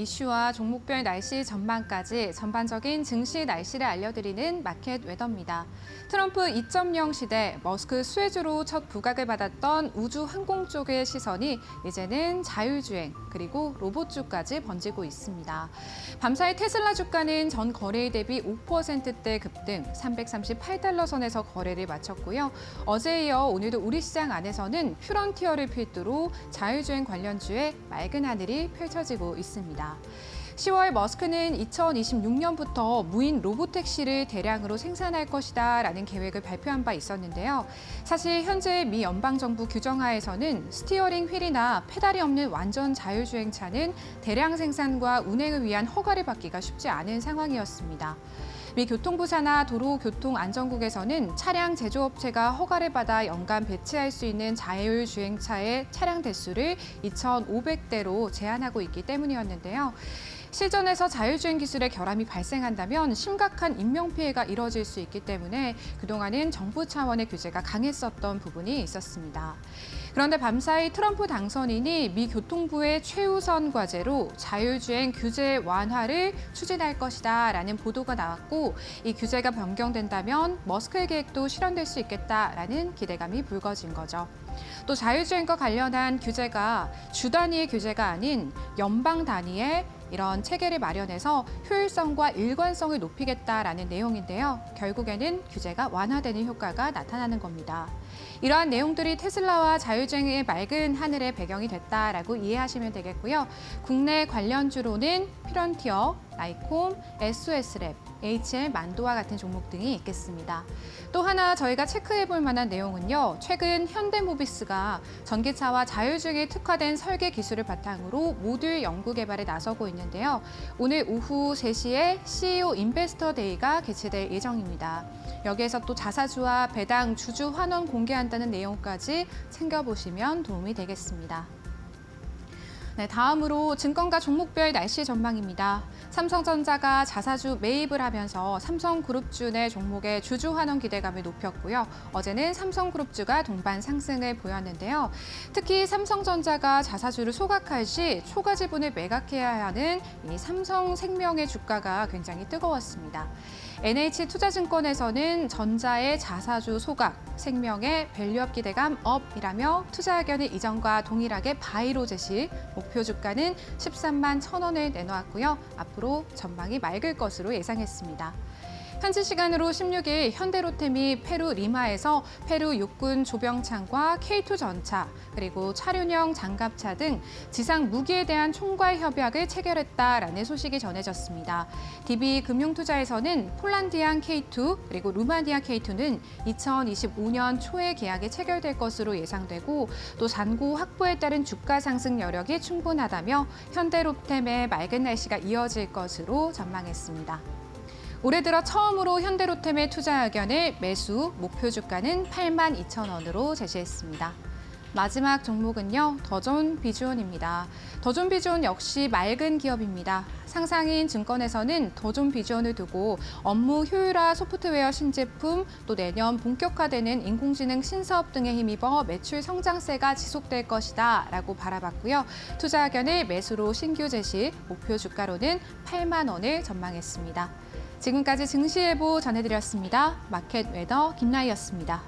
이슈와 종목별 날씨 전망까지 전반적인 증시 날씨를 알려드리는 마켓 웨더입니다. 트럼프 2.0 시대 머스크 수혜주로 첫 부각을 받았던 우주 항공 쪽의 시선이 이제는 자율주행 그리고 로봇주까지 번지고 있습니다. 밤사이 테슬라 주가는 전 거래일 대비 5%대 급등 338달러 선에서 거래를 마쳤고요. 어제에 이어 오늘도 우리 시장 안에서는 퓨런티어를 필두로 자율주행 관련주에 맑은 하늘이 펼쳐지고 있습니다. 10월 머스크는 2026년부터 무인 로보택시를 대량으로 생산할 것이다 라는 계획을 발표한 바 있었는데요. 사실 현재 미 연방정부 규정하에서는 스티어링 휠이나 페달이 없는 완전 자율주행차는 대량 생산과 운행을 위한 허가를 받기가 쉽지 않은 상황이었습니다. 미 교통부 산하 도로교통안전국에서는 차량 제조업체가 허가를 받아 연간 배치할 수 있는 자율주행차의 차량 대수를 2,500대로 제한하고 있기 때문이었는데요. 실전에서 자율주행 기술의 결함이 발생한다면 심각한 인명피해가 이뤄질 수 있기 때문에 그동안은 정부 차원의 규제가 강했었던 부분이 있었습니다. 그런데 밤사이 트럼프 당선인이 미 교통부의 최우선 과제로 자율주행 규제 완화를 추진할 것이다 라는 보도가 나왔고 이 규제가 변경된다면 머스크의 계획도 실현될 수 있겠다라는 기대감이 불거진 거죠. 또 자율주행과 관련한 규제가 주 단위의 규제가 아닌 연방 단위의 이런 체계를 마련해서 효율성과 일관성을 높이겠다라는 내용인데요. 결국에는 규제가 완화되는 효과가 나타나는 겁니다. 이러한 내용들이 테슬라와 자율주행의 맑은 하늘의 배경이 됐다라고 이해하시면 되겠고요. 국내 관련주로는 퓨런티어, 나이콤, SOS랩, HL 만도와 같은 종목 등이 있겠습니다. 또 하나 저희가 체크해 볼 만한 내용은요. 최근 현대모비스가 전기차와 자율주행에 특화된 설계 기술을 바탕으로 모듈 연구 개발에 나서고 있는데요. 오늘 오후 3시에 CEO 인베스터 데이가 개최될 예정입니다. 여기에서 또 자사주와 배당 주주 환원 공개한다는 내용까지 챙겨보시면 도움이 되겠습니다. 네, 다음으로 증권가 종목별 날씨 전망입니다. 삼성전자가 자사주 매입을 하면서 삼성그룹주 내 종목의 주주 환원 기대감을 높였고요. 어제는 삼성그룹주가 동반 상승을 보였는데요. 특히 삼성전자가 자사주를 소각할 시 초과 지분을 매각해야 하는 이 삼성생명의 주가가 굉장히 뜨거웠습니다. NH투자증권에서는 전자의 자사주 소각, 생명의 밸류업 기대감 업이라며 투자 의견을 이전과 동일하게 바이로 제시, 목표 주가는 13만 1,000원을 내놓았고요. 앞으로 전망이 맑을 것으로 예상했습니다. 현지 시간으로 16일 현대로템이 페루 리마에서 페루 육군 조병창과 K2 전차 그리고 차륜형 장갑차 등 지상 무기에 대한 총괄 협약을 체결했다라는 소식이 전해졌습니다. DB금융투자에서는 폴란디안 K2 그리고 루마니아 K2는 2025년 초에 계약이 체결될 것으로 예상되고 또 잔고 확보에 따른 주가 상승 여력이 충분하다며 현대로템의 맑은 날씨가 이어질 것으로 전망했습니다. 올해 들어 처음으로 현대로템의 투자 의견을 매수, 목표 주가는 82,000원으로 제시했습니다. 마지막 종목은요, 더존비주온입니다. 더존비주온 역시 맑은 기업입니다. 상상인 증권에서는 더존비주온을 두고 업무 효율화 소프트웨어 신제품, 또 내년 본격화되는 인공지능 신사업 등에 힘입어 매출 성장세가 지속될 것이다 라고 바라봤고요. 투자 의견을 매수로 신규 제시, 목표 주가로는 8만 원을 전망했습니다. 지금까지 증시예보 전해드렸습니다. 마켓 웨더 김나희였습니다.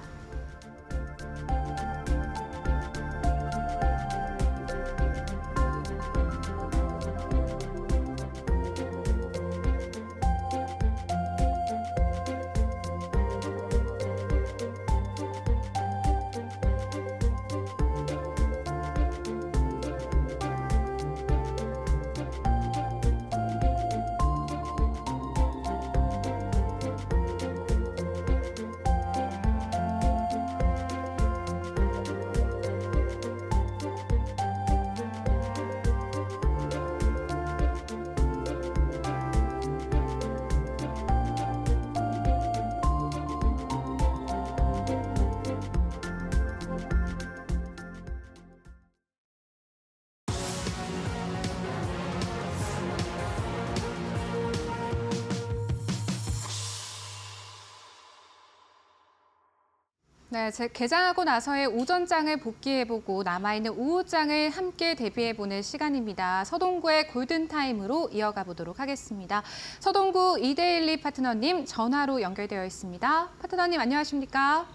네, 개장하고 나서의 오전장을 복귀해보고 남아있는 오후장을 함께 대비해보는 시간입니다. 서동구의 골든타임으로 이어가 보도록 하겠습니다. 서동구 이데일리 파트너님 전화로 연결되어 있습니다. 파트너님 안녕하십니까?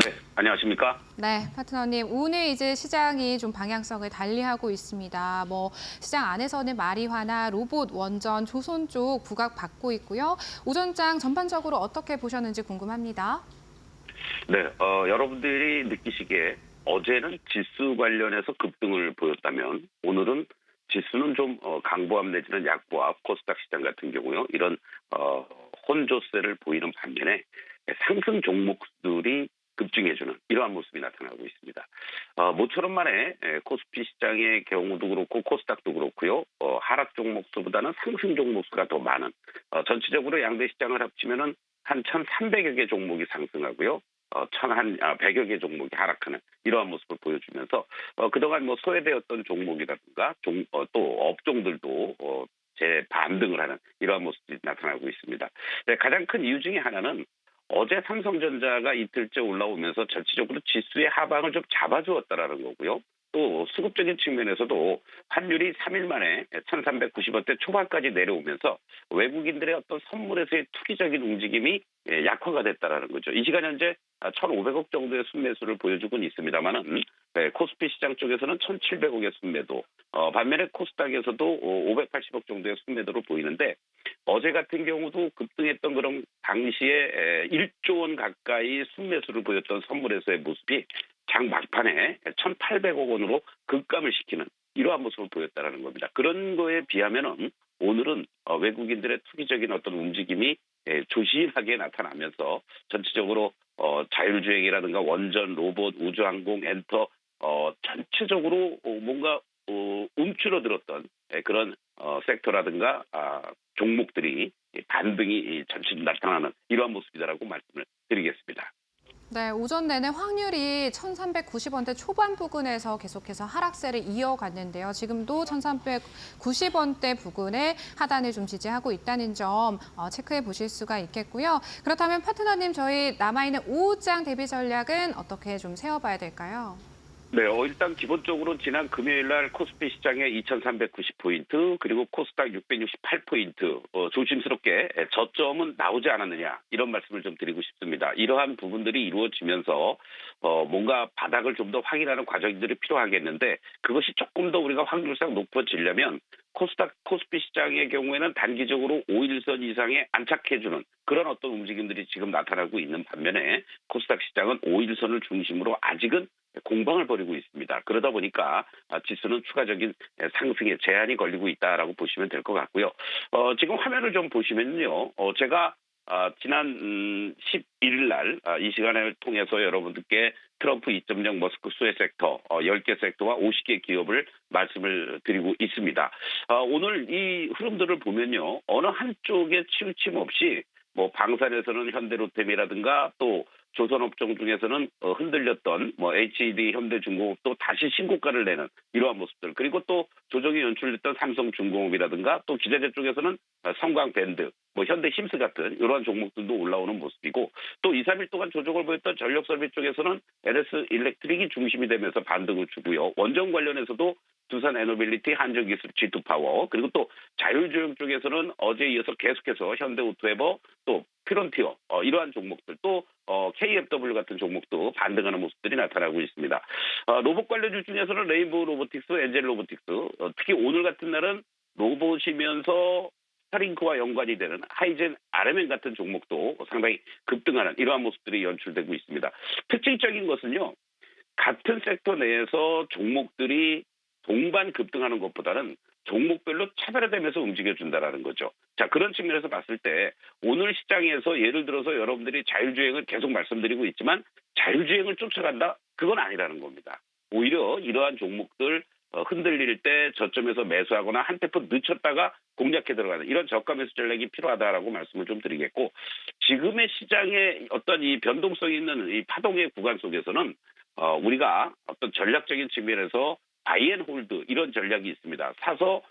네, 안녕하십니까? 네, 파트너님 오늘 이제 시장이 좀 방향성을 달리하고 있습니다. 시장 안에서는 마리화나 로봇, 원전, 조선 쪽 부각받고 있고요. 오전장 전반적으로 어떻게 보셨는지 궁금합니다. 네, 여러분들이 느끼시기에 어제는 지수 관련해서 급등을 보였다면 오늘은 지수는 좀 강보합 내지는 약보합, 코스닥 시장 같은 경우요. 이런 혼조세를 보이는 반면에 상승 종목들이 급증해주는 이러한 모습이 나타나고 있습니다. 모처럼 만에 코스피 시장의 경우도 그렇고 코스닥도 그렇고요. 하락 종목 수보다는 상승 종목 수가 더 많은 전체적으로 양대 시장을 합치면은 한 1,300여 개 종목이 상승하고요. 100여 개 종목이 하락하는 이러한 모습을 보여주면서 그동안 소외되었던 종목이라든가 또 업종들도 재반등을 하는 이러한 모습이 나타나고 있습니다. 네, 가장 큰 이유 중에 하나는 어제 삼성전자가 이틀째 올라오면서 전체적으로 지수의 하방을 좀 잡아주었다라는 거고요. 또 수급적인 측면에서도 환율이 3일 만에 1,390원대 초반까지 내려오면서 외국인들의 어떤 선물에서의 투기적인 움직임이 약화가 됐다라는 거죠. 이 시간 현재 1,500억 정도의 순매수를 보여주고는 있습니다만은 코스피 시장 쪽에서는 1,700억의 순매도, 반면에 코스닥에서도 580억 정도의 순매도를 보이는데 어제 같은 경우도 급등했던 그런 당시에 1조 원 가까이 순매수를 보였던 선물에서의 모습이 장 막판에 1,800억 원으로 급감을 시키는 이러한 모습을 보였다는 겁니다. 그런 거에 비하면은 오늘은 외국인들의 투기적인 어떤 움직임이 조심하게 나타나면서 전체적으로 자율주행이라든가 원전, 로봇, 우주항공, 엔터 전체적으로 뭔가 움츠러들었던 그런 섹터라든가 종목들이 반등이 전체 나타나는 이러한 모습이다라고 말씀을 드리겠습니다. 네, 오전 내내 확률이 1,390원대 초반 부근에서 계속해서 하락세를 이어갔는데요. 지금도 1,390원대 부근에 하단을 좀 지지하고 있다는 점 체크해 보실 수가 있겠고요. 그렇다면 파트너님, 저희 남아있는 오후장 대비 전략은 어떻게 좀 세워봐야 될까요? 네, 일단 기본적으로 지난 금요일 날 코스피 시장에 2,390포인트 그리고 코스닥 668포인트 조심스럽게 저점은 나오지 않았느냐 이런 말씀을 좀 드리고 싶습니다. 이러한 부분들이 이루어지면서 뭔가 바닥을 좀 더 확인하는 과정들이 필요하겠는데 그것이 조금 더 우리가 확률상 높아지려면 코스피 시장의 경우에는 단기적으로 5일선 이상에 안착해주는 그런 어떤 움직임들이 지금 나타나고 있는 반면에 코스닥 시장은 5일선을 중심으로 아직은 공방을 벌이고 있습니다. 그러다 보니까 지수는 추가적인 상승에 제한이 걸리고 있다라고 보시면 될 것 같고요. 지금 화면을 좀 보시면요. 제가 지난 11일 날 이 시간을 통해서 여러분들께 트럼프 2.0 머스크 수혜 섹터 10개 섹터와 50개 기업을 말씀을 드리고 있습니다. 오늘 이 흐름들을 보면요. 어느 한쪽에 치우침 없이 방산에서는 현대로템이라든가 또 조선업종 중에서는 흔들렸던 HED, 현대중공업도 다시 신고가를 내는 이러한 모습들 그리고 또 조정이 연출됐던 삼성중공업이라든가 또 기자재 쪽에서는 성광밴드, 현대힘스 같은 이러한 종목들도 올라오는 모습이고 또 2, 3일 동안 조정을 보였던 전력설비 쪽에서는 LS 일렉트릭이 중심이 되면서 반등을 주고요. 원전 관련해서도 두산 에너빌리티, 한전기술, G2파워 그리고 또 자율주행 쪽에서는 어제에 이어서 계속해서 현대오토에버 또 피론티어 이러한 종목들 또 KFW 같은 종목도 반등하는 모습들이 나타나고 있습니다. 로봇 관련주 중에서는 레인보우 로보틱스, 엔젤 로보틱스 특히 오늘 같은 날은 로봇이면서 스타링크와 연관이 되는 하이젠 RMN 같은 종목도 상당히 급등하는 이러한 모습들이 연출되고 있습니다. 특징적인 것은요. 같은 섹터 내에서 종목들이 동반 급등하는 것보다는 종목별로 차별화되면서 움직여준다라는 거죠. 자, 그런 측면에서 봤을 때 오늘 시장에서 예를 들어서 여러분들이 자율주행을 계속 말씀드리고 있지만 자율주행을 쫓아간다? 그건 아니라는 겁니다. 오히려 이러한 종목들 흔들릴 때 저점에서 매수하거나 한 테프 늦췄다가 공략해 들어가는 이런 저가 매수 전략이 필요하다라고 말씀을 좀 드리겠고 지금의 시장의 어떤 이 변동성이 있는 이 파동의 구간 속에서는 우리가 어떤 전략적인 측면에서 바이앤홀드 이런 전략이 있습니다. 사서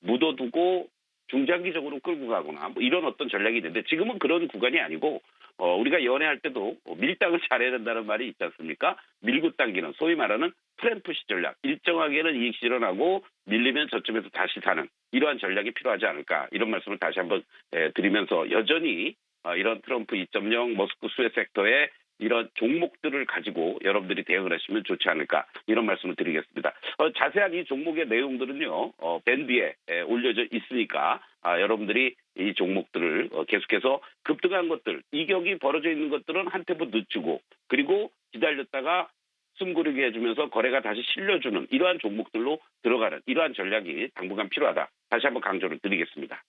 묻어두고 중장기적으로 끌고 가거나 이런 어떤 전략이 있는데 지금은 그런 구간이 아니고 우리가 연애할 때도 밀당을 잘해야 된다는 말이 있지 않습니까? 밀고 당기는 소위 말하는 프렘푸시 전략. 일정하게는 이익 실현하고 밀리면 저점에서 다시 사는 이러한 전략이 필요하지 않을까 이런 말씀을 다시 한번 드리면서 여전히 이런 트럼프 2.0 머스크 수혜 섹터의 이런 종목들을 가지고 여러분들이 대응을 하시면 좋지 않을까 이런 말씀을 드리겠습니다. 자세한 이 종목의 내용들은요 밴드에 올려져 있으니까 여러분들이 이 종목들을 계속해서 급등한 것들 이격이 벌어져 있는 것들은 한 템포 늦추고 그리고 기다렸다가 숨고르게 해주면서 거래가 다시 실려주는 이러한 종목들로 들어가는 이러한 전략이 당분간 필요하다. 다시 한번 강조를 드리겠습니다.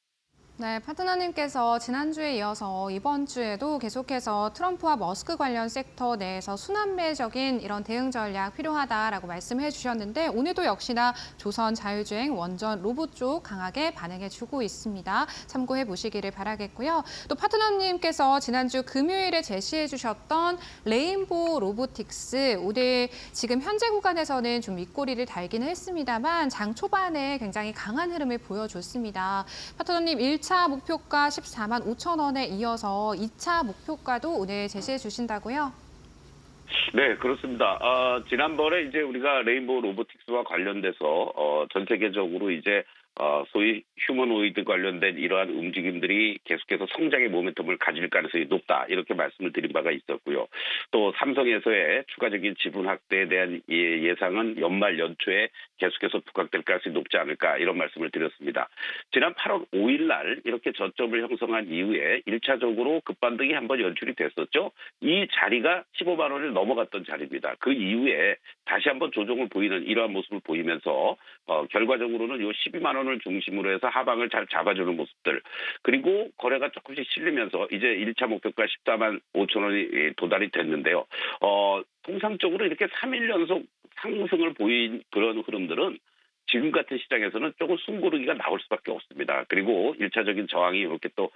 네, 파트너님께서 지난주에 이어서 이번 주에도 계속해서 트럼프와 머스크 관련 섹터 내에서 순환매적인 이런 대응 전략 필요하다라고 말씀해 주셨는데 오늘도 역시나 조선 자율주행 원전 로봇 쪽 강하게 반응해 주고 있습니다. 참고해 보시기를 바라겠고요. 또 파트너님께서 지난주 금요일에 제시해 주셨던 레인보우 로보틱스 오늘 지금 현재 구간에서는 좀 윗꼬리를 달기는 했습니다만 장 초반에 굉장히 강한 흐름을 보여줬습니다. 파트너님 1차 목표가 14만 5천 원에 이어서 2차 목표가도 오늘 제시해 주신다고요? 네, 그렇습니다. 지난번에 이제 우리가 레인보우 로보틱스와 관련돼서 전 세계적으로 이제 소위 휴머노이드 관련된 이러한 움직임들이 계속해서 성장의 모멘텀을 가질 가능성이 높다 이렇게 말씀을 드린 바가 있었고요. 또 삼성에서의 추가적인 지분 확대에 대한 예상은 연말 연초에 계속해서 부각될 가능성이 높지 않을까 이런 말씀을 드렸습니다. 지난 8월 5일 날 이렇게 저점을 형성한 이후에 1차적으로 급반등이 한번 연출이 됐었죠. 이 자리가 15만 원을 넘어갔던 자리입니다. 그 이후에 다시 한번 조정을 보이는 이러한 모습을 보이면서 결과적으로는 이 12만 원을 중심으로 해서 하방을 잘 잡아주는 모습들 그리고 거래가 조금씩 실리면서 이제 1차 목표가 14만 5천 원이 도달이 됐는데요. 통상적으로 이렇게 3일 연속 상승을 보인 그런 흐름들은 지금 같은 시장에서는 조금 숨고르기가 나올 수밖에 없습니다. 그리고 1차적인 저항이 이렇게 또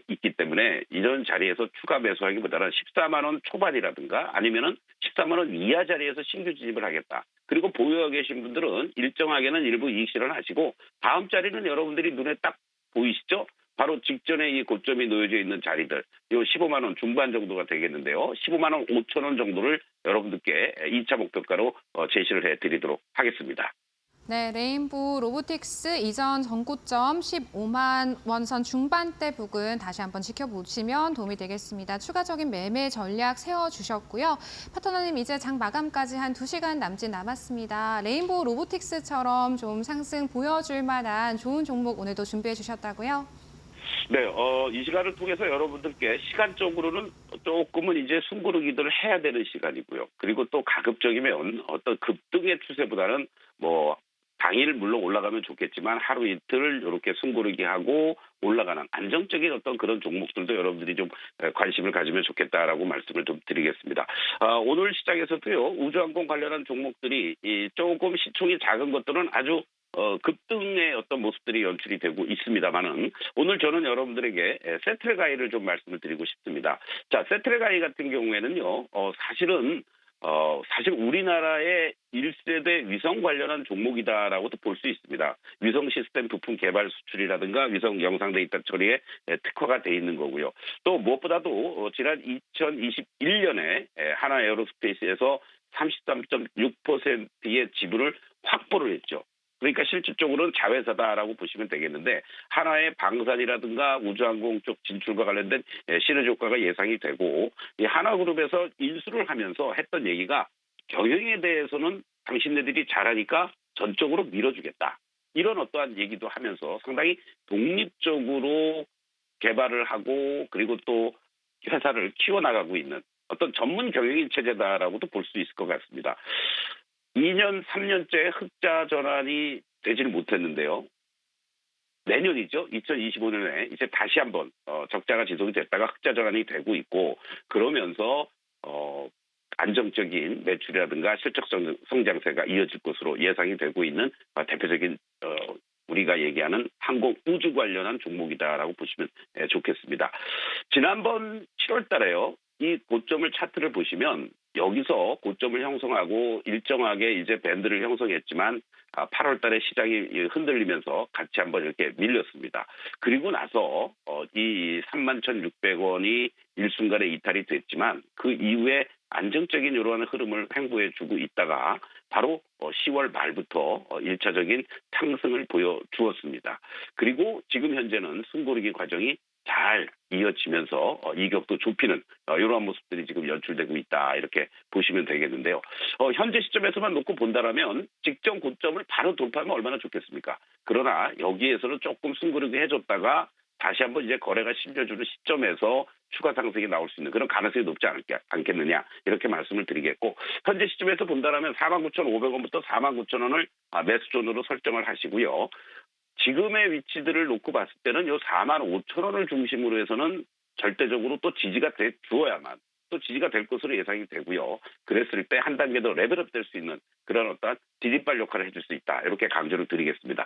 있기 때문에 이런 자리에서 추가 매수하기보다는 14만 원 초반이라든가 아니면은 14만 원 이하 자리에서 신규 진입을 하겠다. 그리고 보유하고 계신 분들은 일정하게는 일부 이익 실현하시고 다음 자리는 여러분들이 눈에 딱 보이시죠? 바로 직전에 이 고점이 놓여져 있는 자리들, 이 15만 원 중반 정도가 되겠는데요. 15만 원 5천 원 정도를 여러분들께 2차 목표가로 제시를 해드리도록 하겠습니다. 네, 레인보우 로보틱스 이전 전고점 15만 원선 중반대 부근 다시 한번 지켜보시면 도움이 되겠습니다. 추가적인 매매 전략 세워주셨고요. 파트너님 이제 장 마감까지 한 2시간 남짓 남았습니다. 레인보우 로보틱스처럼 좀 상승 보여줄 만한 좋은 종목 오늘도 준비해 주셨다고요? 네, 이 시간을 통해서 여러분들께 시간적으로는 조금은 이제 숨고르기들을 해야 되는 시간이고요. 그리고 또 가급적이면 어떤 급등의 추세보다는 뭐 당일 물론 올라가면 좋겠지만 하루 이틀 이렇게 숨고르기 하고 올라가는 안정적인 어떤 그런 종목들도 여러분들이 좀 관심을 가지면 좋겠다라고 말씀을 좀 드리겠습니다. 오늘 시장에서도요 우주항공 관련한 종목들이 조금 시총이 작은 것들은 아주 급등의 어떤 모습들이 연출이 되고 있습니다만은 오늘 저는 여러분들에게 세트레가이를 좀 말씀을 드리고 싶습니다. 자, 세트레가이 같은 경우에는요, 사실 우리나라의 1세대 위성 관련한 종목이다라고도 볼 수 있습니다. 위성 시스템 부품 개발 수출이라든가 위성 영상 데이터 처리에 특화가 돼 있는 거고요. 또 무엇보다도 지난 2021년에 하나 에어로스페이스에서 33.6%의 지분을 확보를 했죠. 그러니까 실질적으로는 자회사다라고 보시면 되겠는데 하나의 방산이라든가 우주항공 쪽 진출과 관련된 시너지 효과가 예상이 되고 이 하나그룹에서 인수를 하면서 했던 얘기가 경영에 대해서는 당신네들이 잘하니까 전적으로 밀어주겠다. 이런 어떠한 얘기도 하면서 상당히 독립적으로 개발을 하고 그리고 또 회사를 키워나가고 있는 어떤 전문 경영인 체제다라고도 볼 수 있을 것 같습니다. 2년, 3년째 흑자 전환이 되지를 못했는데요. 내년이죠. 2025년에 이제 다시 한번 적자가 지속이 됐다가 흑자 전환이 되고 있고 그러면서 안정적인 매출이라든가 실적 성장세가 이어질 것으로 예상이 되고 있는 대표적인 우리가 얘기하는 항공 우주 관련한 종목이다라고 보시면 좋겠습니다. 지난번 7월 달에요. 이 고점을 차트를 보시면 여기서 고점을 형성하고 일정하게 이제 밴드를 형성했지만 8월 달에 시장이 흔들리면서 같이 한번 이렇게 밀렸습니다. 그리고 나서 이 31,600원이 일순간에 이탈이 됐지만 그 이후에 안정적인 이러한 흐름을 횡보해 주고 있다가 바로 10월 말부터 1차적인 상승을 보여주었습니다. 그리고 지금 현재는 숨고르기 과정이 잘 이어지면서 이격도 좁히는 이러한 모습들이 지금 연출되고 있다 이렇게 보시면 되겠는데요. 현재 시점에서만 놓고 본다라면 직전 고점을 바로 돌파하면 얼마나 좋겠습니까? 그러나 여기에서는 조금 숨고르기 해줬다가 다시 한번 이제 거래가 실려주는 시점에서 추가 상승이 나올 수 있는 그런 가능성이 높지 않겠느냐 이렇게 말씀을 드리겠고 현재 시점에서 본다라면 49,500원부터 49,000원을 매수존으로 설정을 하시고요. 지금의 위치들을 놓고 봤을 때는 요 45,000원을 중심으로 해서는 절대적으로 또 지지가 돼 주어야만 또 지지가 될 것으로 예상이 되고요. 그랬을 때 한 단계 더 레벨업 될 수 있는 그런 어떤 디딤발 역할을 해줄 수 있다. 이렇게 강조를 드리겠습니다.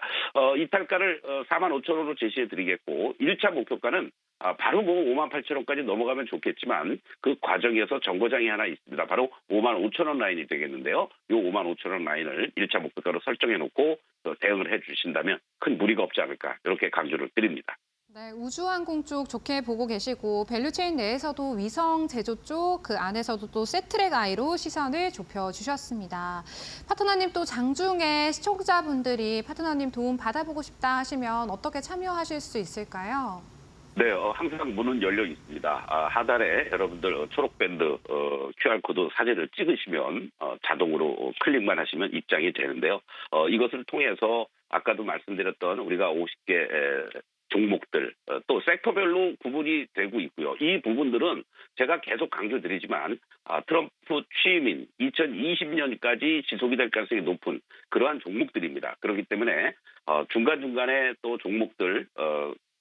이탈가를 45,000원으로 제시해 드리겠고 1차 목표가는 바로 58,000원까지 넘어가면 좋겠지만 그 과정에서 정거장이 하나 있습니다. 바로 55,000원 라인이 되겠는데요. 이 55,000원 라인을 1차 목표가로 설정해 놓고 대응을 해 주신다면 큰 무리가 없지 않을까 이렇게 강조를 드립니다. 네, 우주항공 쪽 좋게 보고 계시고 밸류체인 내에서도 위성 제조 쪽 그 안에서도 또 세트랙 아이로 시선을 좁혀주셨습니다. 파트너님 또 장중에 시청자분들이 파트너님 도움 받아보고 싶다 하시면 어떻게 참여하실 수 있을까요? 네, 항상 문은 열려 있습니다. 하단에 여러분들 초록밴드 QR코드 사진을 찍으시면 자동으로 클릭만 하시면 입장이 되는데요. 이것을 통해서 아까도 말씀드렸던 우리가 50개 종목들 또 섹터별로 구분이 되고 있고요. 이 부분들은 제가 계속 강조드리지만 트럼프 취임인 2020년까지 지속이 될 가능성이 높은 그러한 종목들입니다. 그렇기 때문에 중간중간에 또 종목들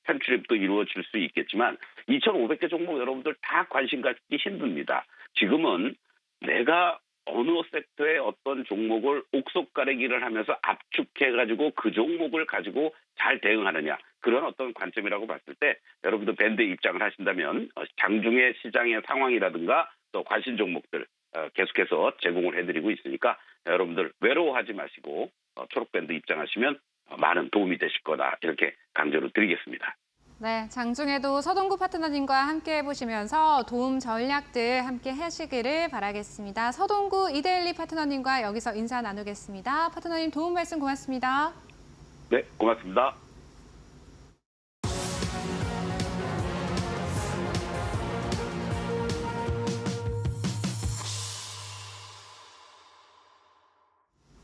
편출입도 이루어질 수 있겠지만 2,500개 종목 여러분들 다 관심 갖기 힘듭니다. 지금은 내가 어느 섹터의 어떤 종목을 옥석 가리기를 하면서 압축해가지고 그 종목을 가지고 잘 대응하느냐 그런 어떤 관점이라고 봤을 때 여러분들 밴드에 입장을 하신다면 장중의 시장의 상황이라든가 또 관심 종목들 계속해서 제공을 해드리고 있으니까 여러분들 외로워하지 마시고 초록밴드 입장하시면 많은 도움이 되실 거다 이렇게 강조를 드리겠습니다. 네, 장중에도 서동구 파트너님과 함께 해보시면서 도움 전략들 함께 하시기를 바라겠습니다. 서동구 이데일리 파트너님과 여기서 인사 나누겠습니다. 파트너님 도움 말씀 고맙습니다. 네, 고맙습니다.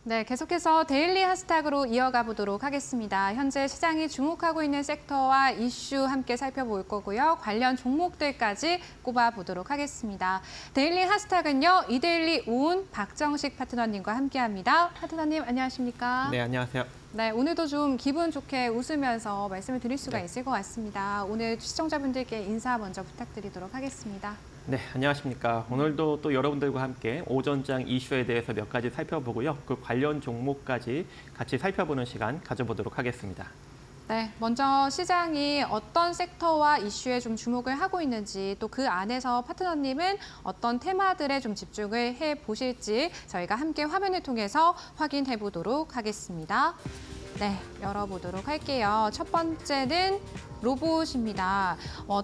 네, 계속해서 데일리 하스탁으로 이어가 보도록 하겠습니다. 현재 시장이 주목하고 있는 섹터와 이슈 함께 살펴볼 거고요. 관련 종목들까지 꼽아보도록 하겠습니다. 데일리 하스탁은요, 이데일리 온 박정식 파트너님과 함께합니다. 파트너님 안녕하십니까? 네, 안녕하세요. 네, 오늘도 좀 기분 좋게 웃으면서 말씀을 드릴 수가 있을 것 같습니다. 오늘 시청자분들께 인사 먼저 부탁드리도록 하겠습니다. 네, 안녕하십니까. 오늘도 또 여러분들과 함께 오전장 이슈에 대해서 몇 가지 살펴보고요. 그 관련 종목까지 같이 살펴보는 시간 가져보도록 하겠습니다. 네, 먼저 시장이 어떤 섹터와 이슈에 좀 주목을 하고 있는지 또 그 안에서 파트너님은 어떤 테마들에 좀 집중을 해 보실지 저희가 함께 화면을 통해서 확인해 보도록 하겠습니다. 네, 열어보도록 할게요. 첫 번째는 로봇입니다.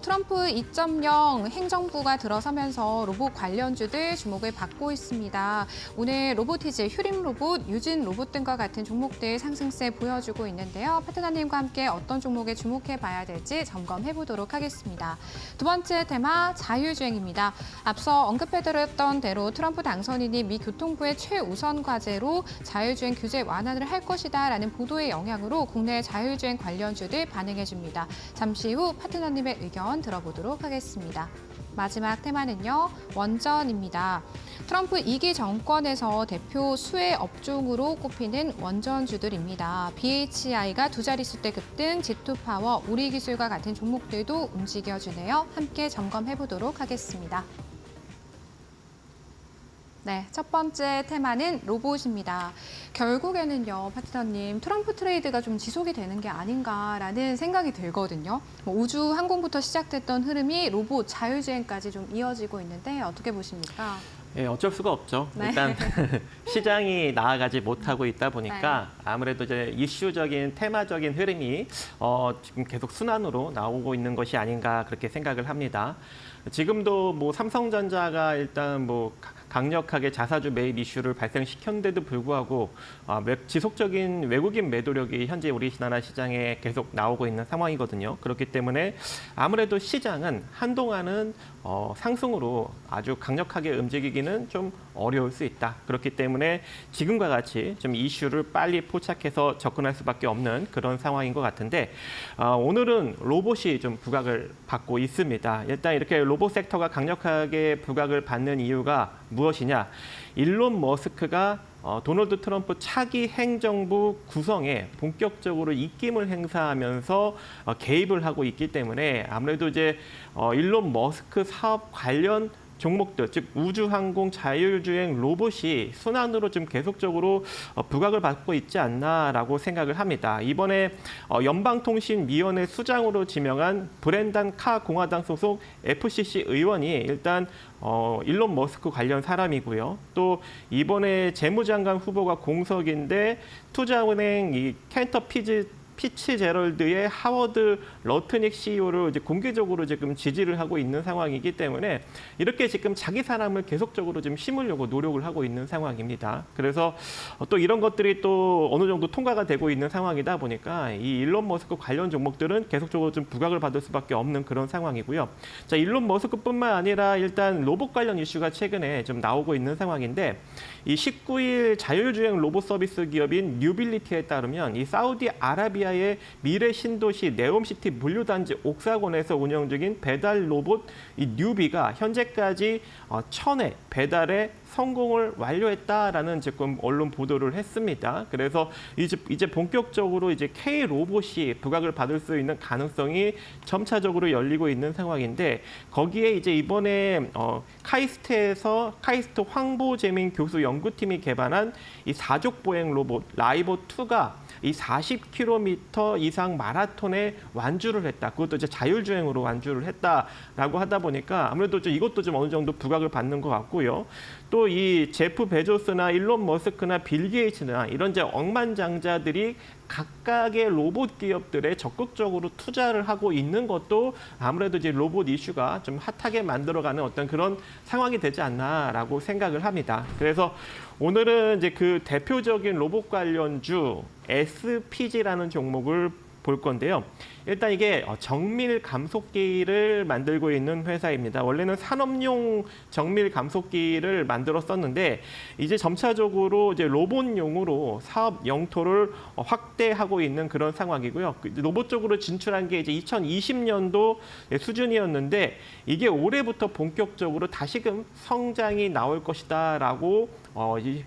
트럼프 2.0 행정부가 들어서면서 로봇 관련주들 주목을 받고 있습니다. 오늘 로보티즈, 휴림 로봇, 유진 로봇 등과 같은 종목들 상승세 보여주고 있는데요. 파트너님과 함께 어떤 종목에 주목해 봐야 될지 점검해 보도록 하겠습니다. 두 번째 테마, 자율주행입니다. 앞서 언급해드렸던 대로 트럼프 당선인이 미 교통부의 최우선 과제로 자율주행 규제 완화를 할 것이다라는 보도의 영향으로 국내 자율주행 관련주들 반응해 줍니다. 잠시 후 파트너님의 의견 들어보도록 하겠습니다. 마지막 테마는요, 원전입니다. 트럼프 2기 정권에서 대표 수혜 업종으로 꼽히는 원전주들입니다. BHI가 두 자릿수대 급등, G2파워, 우리기술과 같은 종목들도 움직여주네요. 함께 점검해 보도록 하겠습니다. 네, 첫 번째 테마는 로봇입니다. 결국에는요, 파트너님, 트럼프 트레이드가 좀 지속이 되는 게 아닌가라는 생각이 들거든요. 우주 항공부터 시작됐던 흐름이 로봇, 자율주행까지 좀 이어지고 있는데 어떻게 보십니까? 예, 어쩔 수가 없죠. 네. 일단 시장이 나아가지 못하고 있다 보니까 네. 아무래도 이제 이슈적인 테마적인 흐름이 지금 계속 순환으로 나오고 있는 것이 아닌가 그렇게 생각을 합니다. 지금도 뭐 삼성전자가 일단 뭐 강력하게 자사주 매입 이슈를 발생시켰는데도 불구하고 지속적인 외국인 매도력이 현재 우리나라 시장에 계속 나오고 있는 상황이거든요. 그렇기 때문에 아무래도 시장은 한동안은 상승으로 아주 강력하게 움직이기는 좀 어려울 수 있다. 그렇기 때문에 지금과 같이 좀 이슈를 빨리 포착해서 접근할 수밖에 없는 그런 상황인 것 같은데 오늘은 로봇이 좀 부각을 받고 있습니다. 일단 이렇게 로봇 섹터가 강력하게 부각을 받는 이유가 무엇이냐? 일론 머스크가 도널드 트럼프 차기 행정부 구성에 본격적으로 입김을 행사하면서 개입을 하고 있기 때문에 아무래도 이제 일론 머스크 사업 관련 종목들, 즉 우주항공 자율주행 로봇이 순환으로 좀 계속적으로 부각을 받고 있지 않나라고 생각을 합니다. 이번에 연방통신위원회 수장으로 지명한 브렌단 카 공화당 소속 FCC 의원이 일단 일론 머스크 관련 사람이고요. 또 이번에 재무장관 후보가 공석인데 투자은행 이 캔터 피츠제럴드의 하워드 러트닉 CEO를 이제 공개적으로 지금 지지를 하고 있는 상황이기 때문에 이렇게 지금 자기 사람을 계속적으로 좀 심으려고 노력을 하고 있는 상황입니다. 그래서 또 이런 것들이 또 어느 정도 통과가 되고 있는 상황이다 보니까 이 일론 머스크 관련 종목들은 계속적으로 좀 부각을 받을 수밖에 없는 그런 상황이고요. 자, 일론 머스크뿐만 아니라 일단 로봇 관련 이슈가 최근에 좀 나오고 있는 상황인데 이 19일 자율주행 로봇 서비스 기업인 뉴빌리티에 따르면 이 사우디아라비아의 미래 신도시 네옴시티 물류단지 옥사곤에서 운영 중인 배달 로봇 이 뉴비가 현재까지 1,000회 배달에 성공을 완료했다라는 지금 언론 보도를 했습니다. 그래서 이제 본격적으로 이제 K 로봇이 부각을 받을 수 있는 가능성이 점차적으로 열리고 있는 상황인데 거기에 이제 이번에 카이스트 황보재민 교수 연구팀이 개발한 이 사족 보행 로봇 라이보2가 이 40km 이상 마라톤에 완주를 했다. 그것도 이제 자율주행으로 완주를 했다라고 하다 보니까 아무래도 이것도 좀 어느 정도 부각을 받는 것 같고요. 또 이 제프 베조스나 일론 머스크나 빌 게이츠나 이런 이제 억만장자들이 각각의 로봇 기업들에 적극적으로 투자를 하고 있는 것도 아무래도 이제 로봇 이슈가 좀 핫하게 만들어가는 어떤 그런 상황이 되지 않나라고 생각을 합니다. 그래서 오늘은 이제 그 대표적인 로봇 관련주 SPG라는 종목을 볼 건데요. 일단 이게 정밀 감속기를 만들고 있는 회사입니다. 원래는 산업용 정밀 감속기를 만들었었는데 이제 점차적으로 이제 로봇용으로 사업 영토를 확대하고 있는 그런 상황이고요. 로봇 쪽으로 진출한 게 이제 2020년도 수준이었는데 이게 올해부터 본격적으로 다시금 성장이 나올 것이다라고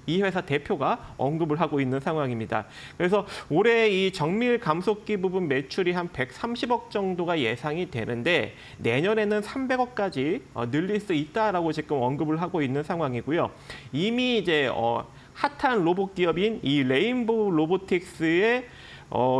이 회사 대표가 언급을 하고 있는 상황입니다. 그래서 올해 이 정밀 감속기 부분 매출이 한 130억 정도가 예상이 되는데 내년에는 300억까지 늘릴 수 있다라고 지금 언급을 하고 있는 상황이고요. 이미 이제 핫한 로봇 기업인 이 레인보우 로보틱스의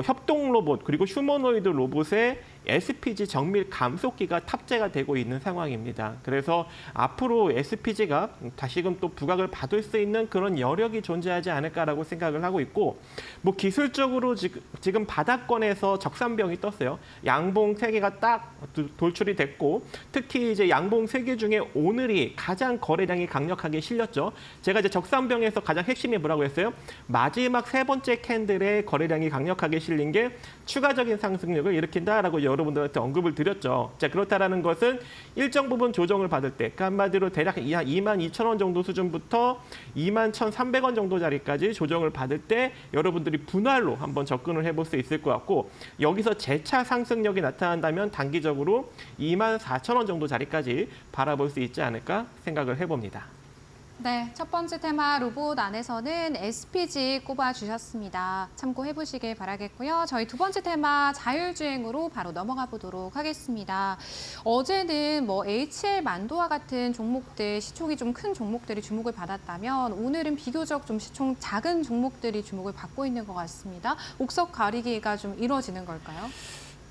협동 로봇 그리고 휴머노이드 로봇에 SPG 정밀 감속기가 탑재가 되고 있는 상황입니다. 그래서 앞으로 SPG가 다시금 또 부각을 받을 수 있는 그런 여력이 존재하지 않을까라고 생각을 하고 있고 뭐 기술적으로 지금 바닥권에서 적산병이 떴어요. 양봉 3개가 딱 돌출이 됐고 특히 이제 양봉 3개 중에 오늘이 가장 거래량이 강력하게 실렸죠. 제가 이제 적산병에서 가장 핵심이 뭐라고 했어요? 마지막 3번째 캔들의 거래량이 강력하게 실린 게 추가적인 상승력을 일으킨다라고 여러분들한테 언급을 드렸죠. 자, 그렇다라는 것은 일정 부분 조정을 받을 때, 그러니까 한마디로 대략 22,000원 정도 수준부터 21,300원 정도 자리까지 조정을 받을 때 여러분들이 분할로 한번 접근을 해볼 수 있을 것 같고 여기서 재차 상승력이 나타난다면 단기적으로 24,000원 정도 자리까지 바라볼 수 있지 않을까 생각을 해봅니다. 네, 첫 번째 테마 로봇 안에서는 SPG 꼽아주셨습니다. 참고해 보시길 바라겠고요. 저희 두 번째 테마 자율주행으로 바로 넘어가 보도록 하겠습니다. 어제는 HL 만도와 같은 종목들, 시총이 좀 큰 종목들이 주목을 받았다면 오늘은 비교적 좀 시총 작은 종목들이 주목을 받고 있는 것 같습니다. 옥석 가리기가 좀 이루어지는 걸까요?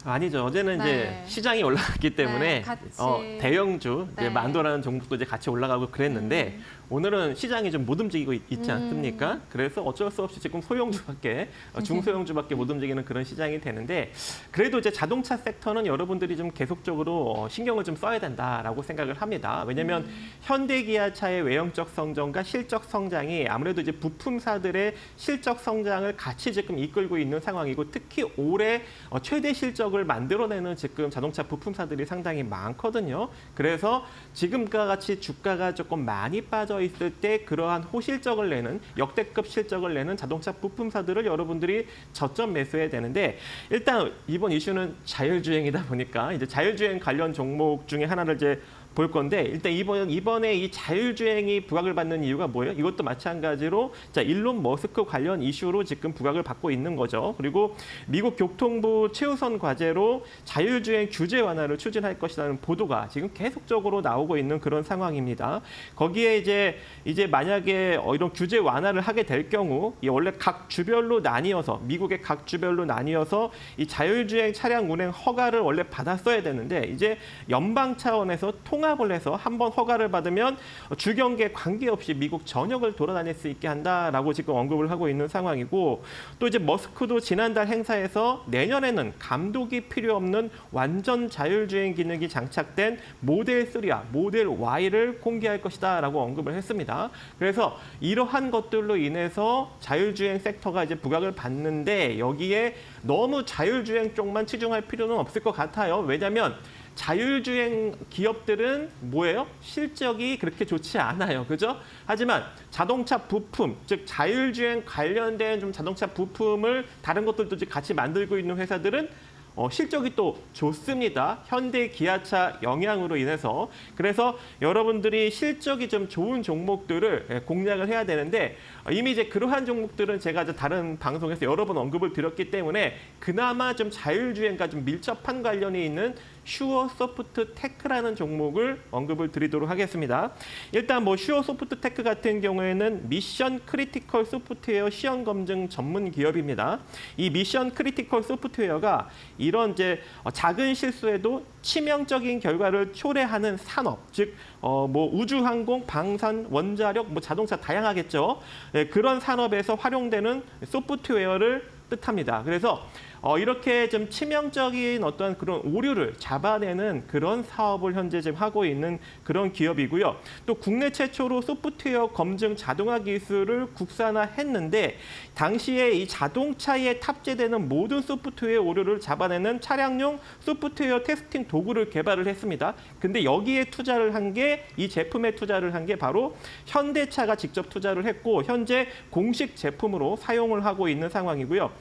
아니죠. 어제는 네. 이제 시장이 올라갔기 때문에 네, 같이. 대형주 이제 네. 만도라는 종목도 이제 같이 올라가고 그랬는데 오늘은 시장이 좀 못 움직이고 있지 않습니까? 그래서 어쩔 수 없이 지금 소형주밖에 중소형주밖에 못 움직이는 그런 시장이 되는데 그래도 이제 자동차 섹터는 여러분들이 좀 계속적으로 신경을 좀 써야 된다라고 생각을 합니다. 왜냐하면 현대 기아차의 외형적 성장과 실적 성장이 아무래도 이제 부품사들의 실적 성장을 같이 지금 이끌고 있는 상황이고 특히 올해 최대 실적을 만들어내는 지금 자동차 부품사들이 상당히 많거든요. 그래서 지금과 같이 주가가 조금 많이 빠져 있을 때 그러한 호실적을 내는 역대급 실적을 내는 자동차 부품사들을 여러분들이 저점 매수해야 되는데 일단 이번 이슈는 자율주행이다 보니까 이제 자율주행 관련 종목 중에 하나를 이제 볼 건데 일단 이번에 이 자율주행이 부각을 받는 이유가 뭐예요? 이것도 마찬가지로 자 일론 머스크 관련 이슈로 지금 부각을 받고 있는 거죠. 그리고 미국 교통부 최우선 과제로 자율주행 규제 완화를 추진할 것이라는 보도가 지금 계속적으로 나오고 있는 그런 상황입니다. 거기에 이제 만약에 이런 규제 완화를 하게 될 경우 이 원래 각 주별로 나뉘어서 미국의 각 주별로 나뉘어서 이 자율주행 차량 운행 허가를 원래 받았어야 되는데 이제 연방 차원에서 통합을 해서 한번 허가를 받으면 주경계 관계없이 미국 전역을 돌아다닐 수 있게 한다라고 지금 언급을 하고 있는 상황이고 또 이제 머스크도 지난달 행사에서 내년에는 감독이 필요 없는 완전 자율주행 기능이 장착된 모델 3와 모델 Y를 공개할 것이다라고 언급을 했습니다. 그래서 이러한 것들로 인해서 자율주행 섹터가 이제 부각을 받는데 여기에 너무 자율주행 쪽만 치중할 필요는 없을 것 같아요. 왜냐하면 자율주행 기업들은 뭐예요? 실적이 그렇게 좋지 않아요. 그죠? 하지만 자동차 부품, 즉 자율주행 관련된 좀 자동차 부품을 다른 것들도 같이 만들고 있는 회사들은 실적이 또 좋습니다. 현대 기아차 영향으로 인해서. 그래서 여러분들이 실적이 좀 좋은 종목들을 공략을 해야 되는데 이미 이제 그러한 종목들은 제가 이제 다른 방송에서 여러 번 언급을 드렸기 때문에 그나마 좀 자율주행과 좀 밀접한 관련이 있는 슈어소프트테크라는 종목을 언급을 드리도록 하겠습니다. 일단 슈어소프트테크 같은 경우에는 미션 크리티컬 소프트웨어 시험 검증 전문 기업입니다. 이 미션 크리티컬 소프트웨어가 이런 이제 작은 실수에도 치명적인 결과를 초래하는 산업, 즉 우주항공, 방산, 원자력, 자동차 다양하겠죠. 그런 산업에서 활용되는 소프트웨어를 뜻합니다. 그래서 이렇게 좀 치명적인 어떤 그런 오류를 잡아내는 그런 사업을 현재 지금 하고 있는 그런 기업이고요. 또 국내 최초로 소프트웨어 검증 자동화 기술을 국산화했는데 당시에 이 자동차에 탑재되는 모든 소프트웨어 오류를 잡아내는 차량용 소프트웨어 테스팅 도구를 개발을 했습니다. 근데 여기에 투자를 한 게 이 제품에 투자를 한 게 바로 현대차가 직접 투자를 했고 현재 공식 제품으로 사용을 하고 있는 상황이고요.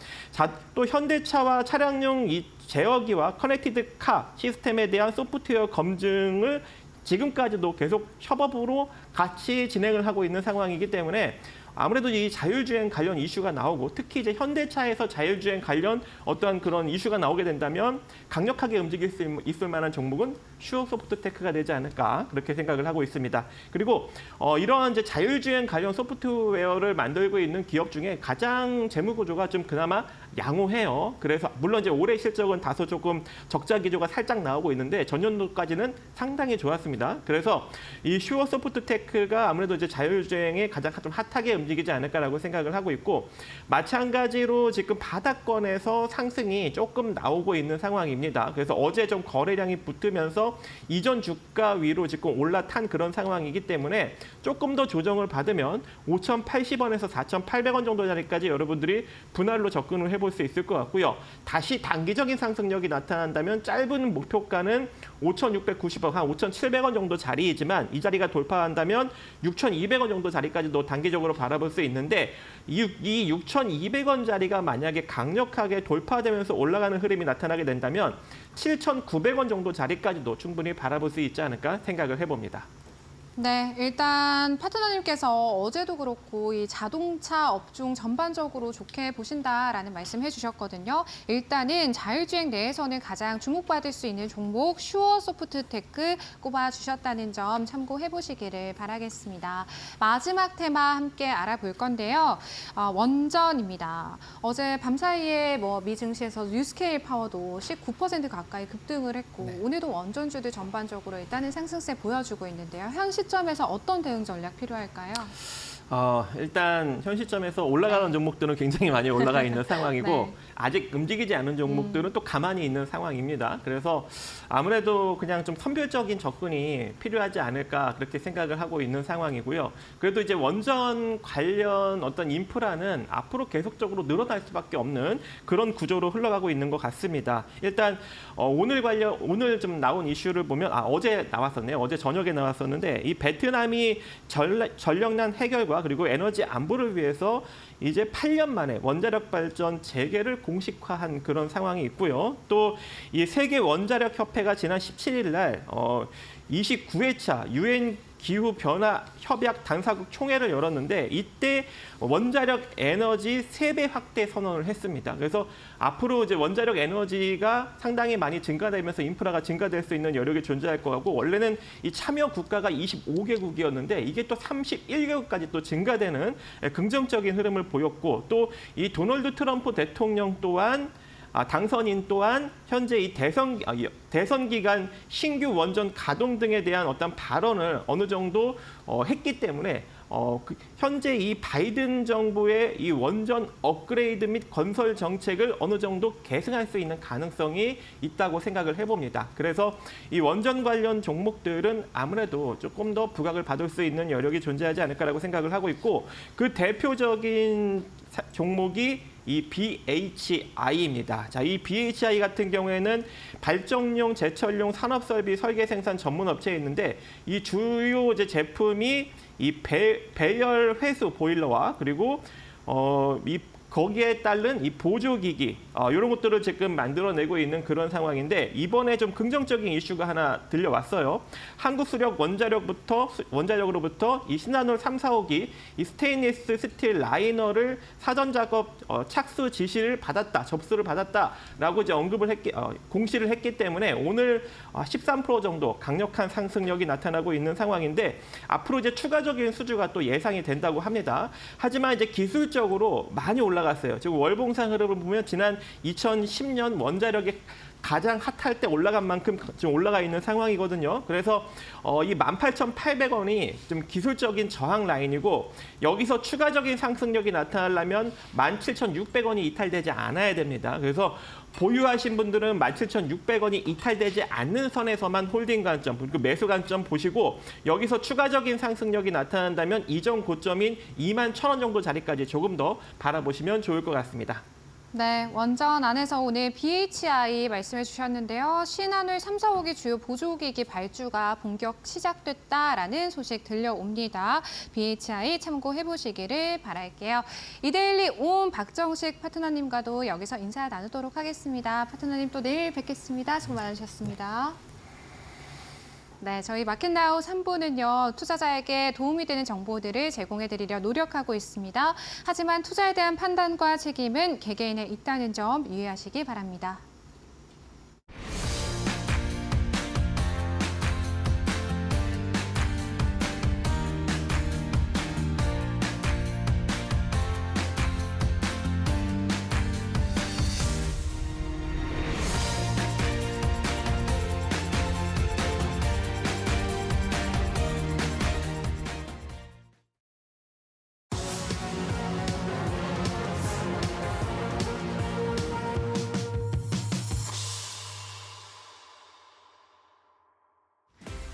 또 현대차와 차량용 이 제어기와 커넥티드 카 시스템에 대한 소프트웨어 검증을 지금까지도 계속 협업으로 같이 진행을 하고 있는 상황이기 때문에 아무래도 이 자율주행 관련 이슈가 나오고 특히 이제 현대차에서 자율주행 관련 어떠한 그런 이슈가 나오게 된다면 강력하게 움직일 수 있을 만한 종목은 슈어소프트테크가 되지 않을까 그렇게 생각을 하고 있습니다. 그리고 이러한 이제 자율주행 관련 소프트웨어를 만들고 있는 기업 중에 가장 재무 구조가 좀 그나마 양호해요. 그래서 물론 이제 올해 실적은 다소 조금 적자 기조가 살짝 나오고 있는데 전년도까지는 상당히 좋았습니다. 그래서 이 슈어소프트테크가 아무래도 이제 자율주행에 가장 좀 핫하게 움직이지 않을까라고 생각을 하고 있고 마찬가지로 지금 바닥권에서 상승이 조금 나오고 있는 상황입니다. 그래서 어제 좀 거래량이 붙으면서 이전 주가 위로 지금 올라탄 그런 상황이기 때문에 조금 더 조정을 받으면 5,080원에서 4,800원 정도 자리까지 여러분들이 분할로 접근을 해볼 수 있을 것 같고요. 다시 단기적인 상승력이 나타난다면 짧은 목표가는 5,690원, 한 5,700원 정도 자리이지만 이 자리가 돌파한다면 6,200원 정도 자리까지도 단기적으로 바라볼 수 있는데 이 6,200원 자리가 만약에 강력하게 돌파되면서 올라가는 흐름이 나타나게 된다면 7,900원 정도 자리까지도 충분히 바라볼 수 있지 않을까 생각을 해봅니다. 네, 일단 파트너님께서 어제도 그렇고 이 자동차 업종 전반적으로 좋게 보신다라는 말씀해 주셨거든요. 일단은 자율주행 내에서는 가장 주목받을 수 있는 종목 슈어 소프트테크 꼽아주셨다는 점 참고해 보시기를 바라겠습니다. 마지막 테마 함께 알아볼 건데요. 원전입니다. 어제 밤사이에 미 증시에서 뉴스케일 파워도 19% 가까이 급등을 했고 오늘도 원전주들 전반적으로 일단은 상승세 보여주고 있는데요. 현 시점에서 어떤 대응 전략 필요할까요? 일단 현 시점에서 올라가는 종목들은 굉장히 많이 올라가 있는 상황이고 네. 아직 움직이지 않은 종목들은 또 가만히 있는 상황입니다. 그래서 아무래도 그냥 좀 선별적인 접근이 필요하지 않을까 그렇게 생각을 하고 있는 상황이고요. 그래도 이제 원전 관련 어떤 인프라는 앞으로 계속적으로 늘어날 수밖에 없는 그런 구조로 흘러가고 있는 것 같습니다. 일단 오늘 좀 나온 이슈를 보면 어제 나왔었네요. 어제 저녁에 나왔었는데 이 베트남이 전력난 해결과 그리고 에너지 안보를 위해서 이제 8년 만에 원자력 발전 재개를 공식화한 그런 상황이 있고요. 또 이 세계 원자력 협회가 지난 17일 날 29회차 유엔 기후 변화 협약 당사국 총회를 열었는데 이때 원자력 에너지 3배 확대 선언을 했습니다. 그래서 앞으로 이제 원자력 에너지가 상당히 많이 증가되면서 인프라가 증가될 수 있는 여력이 존재할 거고 원래는 이 참여 국가가 25개국이었는데 이게 또 31개국까지 또 증가되는 긍정적인 흐름을 보였고 또 이 도널드 트럼프 대통령 또한 당선인 또한 현재 이 대선 기간 신규 원전 가동 등에 대한 어떤 발언을 어느 정도 했기 때문에 현재 이 바이든 정부의 이 원전 업그레이드 및 건설 정책을 어느 정도 계승할 수 있는 가능성이 있다고 생각을 해봅니다. 그래서 이 원전 관련 종목들은 아무래도 조금 더 부각을 받을 수 있는 여력이 존재하지 않을까라고 생각을 하고 있고 그 대표적인 종목이 이 BHI입니다. 자, 이 BHI 같은 경우에는 발전용, 제철용 산업설비 설계 생산 전문 업체에 있는데 이 주요 제품이 이 배열 회수 보일러와 그리고 거기에 따른 이 보조기기 이런 것들을 지금 만들어내고 있는 그런 상황인데 이번에 좀 긍정적인 이슈가 하나 들려왔어요. 한국수력 원자력으로부터 이 신한울 3, 4호기 이 스테인리스 스틸 라이너를 사전 작업 착수 지시를 받았다, 접수를 받았다라고 이제 공시를 했기 때문에 오늘 13% 정도 강력한 상승력이 나타나고 있는 상황인데 앞으로 이제 추가적인 수주가 또 예상이 된다고 합니다. 하지만 이제 기술적으로 많이 올라갔어요. 지금 월봉상 흐름을 보면 지난 2010년 원자력이 가장 핫할 때 올라간 만큼 지금 올라가 있는 상황이거든요. 그래서 이 18,800원이 좀 기술적인 저항 라인이고 여기서 추가적인 상승력이 나타나려면 17,600원이 이탈되지 않아야 됩니다. 그래서 보유하신 분들은 17,600원이 이탈되지 않는 선에서만 홀딩 관점, 그리고 매수 관점 보시고 여기서 추가적인 상승력이 나타난다면 이전 고점인 21,000원 정도 자리까지 조금 더 바라보시면 좋을 것 같습니다. 네, 원전 안에서 오늘 BHI 말씀해 주셨는데요. 신한울 3, 4호기 주요 보조기기 발주가 본격 시작됐다라는 소식 들려옵니다. BHI 참고해 보시기를 바랄게요. 이데일리 온 박정식 파트너님과도 여기서 인사 나누도록 하겠습니다. 파트너님 또 내일 뵙겠습니다. 수고 많으셨습니다. 네, 저희 마켓나우 3부는요. 투자자에게 도움이 되는 정보들을 제공해드리려 노력하고 있습니다. 하지만 투자에 대한 판단과 책임은 개개인에 있다는 점 유의하시기 바랍니다.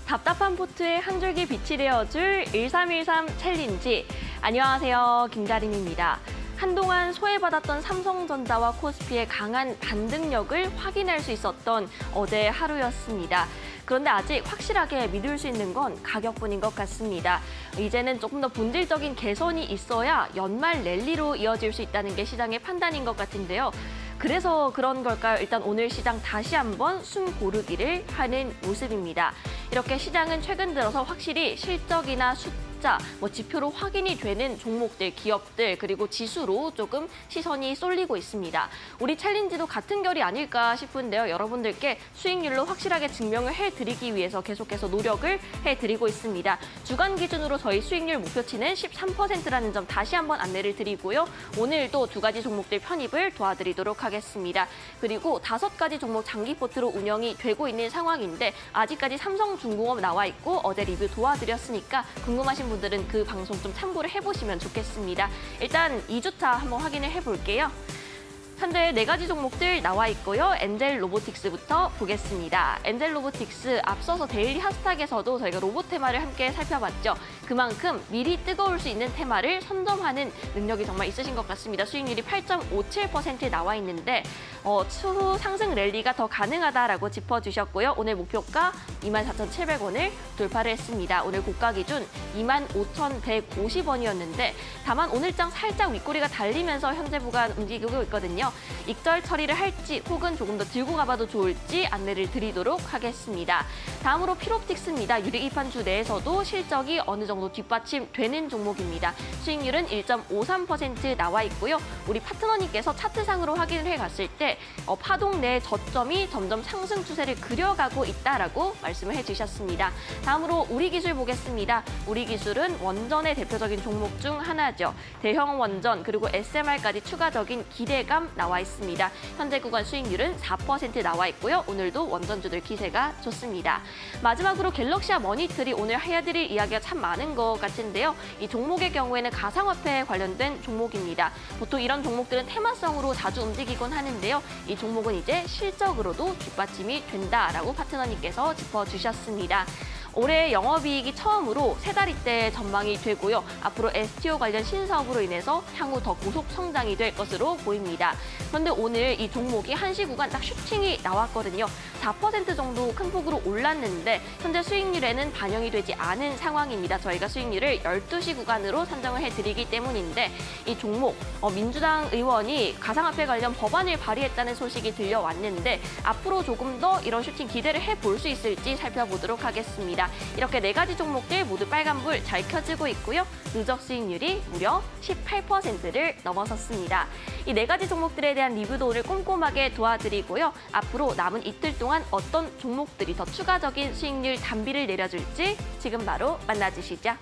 답답한 포트에 한 줄기 빛이 되어줄 1313 챌린지. 안녕하세요, 김다림입니다. 한동안 소외받았던 삼성전자와 코스피의 강한 반등력을 확인할 수 있었던 어제 하루였습니다. 그런데 아직 확실하게 믿을 수 있는 건 가격뿐인 것 같습니다. 이제는 조금 더 본질적인 개선이 있어야 연말 랠리로 이어질 수 있다는 게 시장의 판단인 것 같은데요. 그래서 그런 걸까요? 일단 오늘 시장 다시 한번 숨 고르기를 하는 모습입니다. 이렇게 시장은 최근 들어서 확실히 실적이나 숫자, 지표로 확인이 되는 종목들, 기업들, 그리고 지수로 조금 시선이 쏠리고 있습니다. 우리 챌린지도 같은 결이 아닐까 싶은데요. 여러분들께 수익률로 확실하게 증명을 해드리기 위해서 계속해서 노력을 해드리고 있습니다. 주간 기준으로 저희 수익률 목표치는 13%라는 점 다시 한번 안내를 드리고요. 오늘도 2가지 종목들 편입을 도와드리도록 하겠습니다. 그리고 5가지 종목 장기 포트로 운영이 되고 있는 상황인데 아직까지 삼성중공업 나와 있고 어제 리뷰 도와드렸으니까 궁금하신 분들은 그 방송 좀 참고를 해보시면 좋겠습니다. 일단 2주차 한번 확인을 해볼게요. 현재 4가지 종목들 나와 있고요. 엔젤 로보틱스부터 보겠습니다. 엔젤 로보틱스 앞서서 데일리 핫스탁에서도 저희가 로봇 테마를 함께 살펴봤죠. 그만큼 미리 뜨거울 수 있는 테마를 선점하는 능력이 정말 있으신 것 같습니다. 수익률이 8.57%에 나와 있는데 추후 상승 랠리가 더 가능하다라고 짚어주셨고요. 오늘 목표가 24,700원을 돌파를 했습니다. 오늘 고가 기준 25,150원이었는데 다만 오늘장 살짝 윗꼬리가 달리면서 현재 구간 움직이고 있거든요. 익절 처리를 할지 혹은 조금 더 들고 가봐도 좋을지 안내를 드리도록 하겠습니다. 다음으로 필옵틱스입니다. 유리기판주 내에서도 실적이 어느 정도 뒷받침되는 종목입니다. 수익률은 1.53% 나와 있고요. 우리 파트너님께서 차트상으로 확인을 해갔을 때 파동 내 저점이 점점 상승 추세를 그려가고 있다라고 말씀을 해주셨습니다. 다음으로 우리기술 보겠습니다. 우리기술은 원전의 대표적인 종목 중 하나죠. 대형 원전 그리고 SMR까지 추가적인 기대감 나와 있습니다. 현재 구간 수익률은 4% 나와 있고요. 오늘도 원전주들 기세가 좋습니다. 마지막으로 갤럭시와 머니트리 오늘 해드릴 이야기가 참 많은 것 같은데요. 이 종목의 경우에는 가상화폐에 관련된 종목입니다. 보통 이런 종목들은 테마성으로 자주 움직이곤 하는데요. 이 종목은 이제 실적으로도 뒷받침이 된다라고 파트너님께서 짚어주셨습니다. 올해 영업이익이 처음으로 3달이때 전망이 되고요. 앞으로 STO 관련 신사업으로 인해서 향후 더 고속 성장이 될 것으로 보입니다. 그런데 오늘 이 종목이 한시 구간 딱 슈팅이 나왔거든요. 4% 정도 큰 폭으로 올랐는데 현재 수익률에는 반영이 되지 않은 상황입니다. 저희가 수익률을 12시 구간으로 산정을 해드리기 때문인데 이 종목 민주당 의원이 가상화폐 관련 법안을 발의했다는 소식이 들려왔는데 앞으로 조금 더 이런 슈팅 기대를 해볼 수 있을지 살펴보도록 하겠습니다. 이렇게 4가지 종목들 모두 빨간불 잘 켜지고 있고요. 누적 수익률이 무려 18%를 넘어섰습니다. 이 4가지 종목들에 대한 리뷰도 오늘 꼼꼼하게 도와드리고요. 앞으로 남은 이틀 동안 어떤 종목들이 더 추가적인 수익률 단비를 내려줄지 지금 바로 만나주시죠.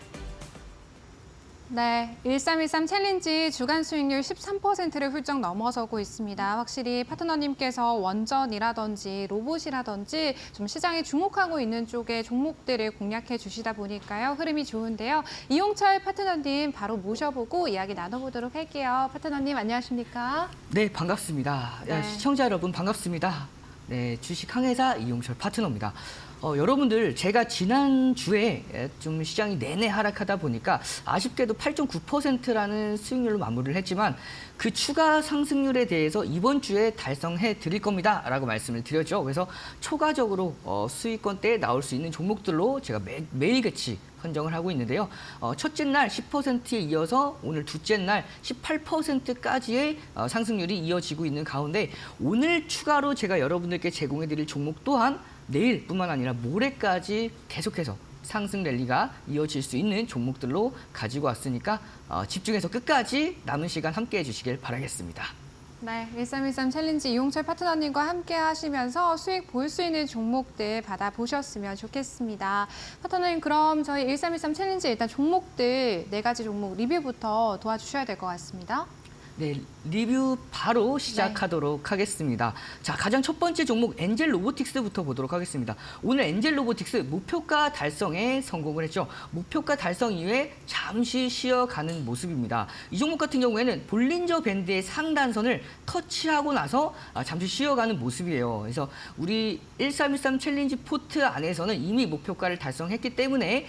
네, 1313 챌린지 주간 수익률 13%를 훌쩍 넘어서고 있습니다. 확실히 파트너님께서 원전이라든지 로봇이라든지 좀 시장에 주목하고 있는 쪽의 종목들을 공략해 주시다 보니까요. 흐름이 좋은데요. 이용철 파트너님 바로 모셔보고 이야기 나눠보도록 할게요. 파트너님 안녕하십니까? 네, 반갑습니다. 네. 시청자 여러분 반갑습니다. 네, 주식 항해사 이용철 파트너입니다. 여러분들 제가 지난주에 좀 시장이 내내 하락하다 보니까 아쉽게도 8.9%라는 수익률로 마무리를 했지만 그 추가 상승률에 대해서 이번 주에 달성해 드릴 겁니다 라고 말씀을 드렸죠. 그래서 초과적으로 수익권대에 나올 수 있는 종목들로 제가 매일같이 선정을 하고 있는데요. 첫째 날 10%에 이어서 오늘 둘째 날 18%까지의 상승률이 이어지고 있는 가운데 오늘 추가로 제가 여러분들께 제공해 드릴 종목 또한 내일뿐만 아니라 모레까지 계속해서 상승 랠리가 이어질 수 있는 종목들로 가지고 왔으니까 집중해서 끝까지 남은 시간 함께해 주시길 바라겠습니다. 네, 1313 챌린지 이용철 파트너님과 함께 하시면서 수익 볼 수 있는 종목들 받아보셨으면 좋겠습니다. 파트너님, 그럼 저희 1313 챌린지 일단 종목들 4가지 종목 리뷰부터 도와주셔야 될 것 같습니다. 네, 리뷰 바로 시작하도록 하겠습니다. 자, 가장 첫 번째 종목 엔젤 로보틱스부터 보도록 하겠습니다. 오늘 엔젤 로보틱스 목표가 달성에 성공을 했죠. 목표가 달성 이후에 잠시 쉬어가는 모습입니다. 이 종목 같은 경우에는 볼린저 밴드의 상단선을 터치하고 나서 잠시 쉬어가는 모습이에요. 그래서 우리 1313 챌린지 포트 안에서는 이미 목표가를 달성했기 때문에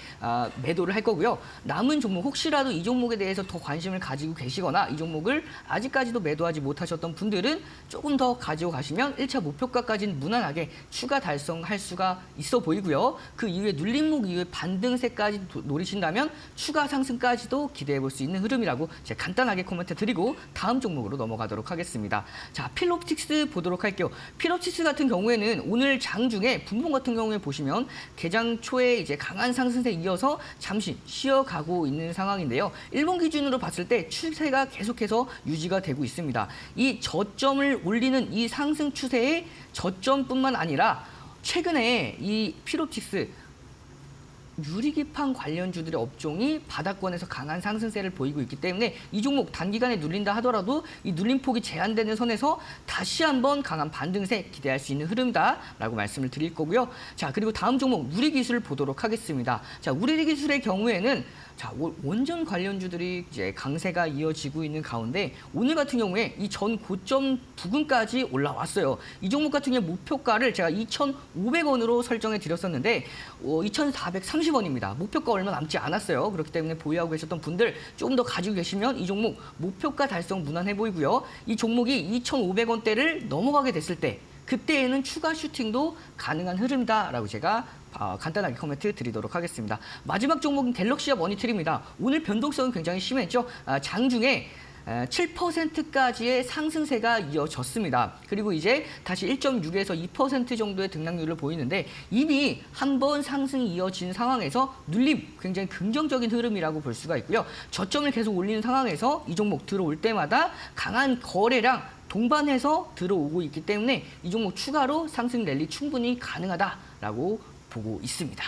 매도를 할 거고요. 남은 종목 혹시라도 이 종목에 대해서 더 관심을 가지고 계시거나 이 종목을 아직까지도 매도하지 못하셨던 분들은 조금 더 가지고 가시면 1차 목표가까지는 무난하게 추가 달성할 수가 있어 보이고요. 그 이후에 눌림목 이후에 반등세까지 노리신다면 추가 상승까지도 기대해 볼 수 있는 흐름이라고 제가 간단하게 코멘트 드리고 다음 종목으로 넘어가도록 하겠습니다. 자, 필롭틱스 보도록 할게요. 필롭틱스 같은 경우에는 오늘 장중에 분봉 같은 경우에 보시면 개장 초에 이제 강한 상승세 이어서 잠시 쉬어가고 있는 상황인데요. 일본 기준으로 봤을 때 추세가 계속해서 유지가 되고 있습니다. 이 저점을 올리는 이 상승 추세의 저점뿐만 아니라 최근에 이 필롭틱스 유리기판 관련주들의 업종이 바닥권에서 강한 상승세를 보이고 있기 때문에 이 종목 단기간에 눌린다 하더라도 이 눌림폭이 제한되는 선에서 다시 한번 강한 반등세 기대할 수 있는 흐름이다라고 말씀을 드릴 거고요. 자, 그리고 다음 종목 우리기술 보도록 하겠습니다. 자, 우리기술의 경우에는 자, 원전 관련주들이 이제 강세가 이어지고 있는 가운데 오늘 같은 경우에 이 전 고점 부근까지 올라왔어요. 이 종목 같은 경우 목표가를 제가 2,500원으로 설정해 드렸었는데 2,430원입니다. 목표가 얼마 남지 않았어요. 그렇기 때문에 보유하고 계셨던 분들 조금 더 가지고 계시면 이 종목 목표가 달성 무난해 보이고요. 이 종목이 2,500원대를 넘어가게 됐을 때 그때에는 추가 슈팅도 가능한 흐름이다라고 제가 간단하게 코멘트 드리도록 하겠습니다. 마지막 종목은 갤럭시와 머니트리입니다. 오늘 변동성이 굉장히 심했죠. 장중에 7%까지의 상승세가 이어졌습니다. 그리고 이제 다시 1.6에서 2% 정도의 등락률을 보이는데 이미 한 번 상승이 이어진 상황에서 눌림 굉장히 긍정적인 흐름이라고 볼 수가 있고요. 저점을 계속 올리는 상황에서 이 종목 들어올 때마다 강한 거래량 동반해서 들어오고 있기 때문에 이 종목 추가로 상승 랠리 충분히 가능하다라고 보고 있습니다.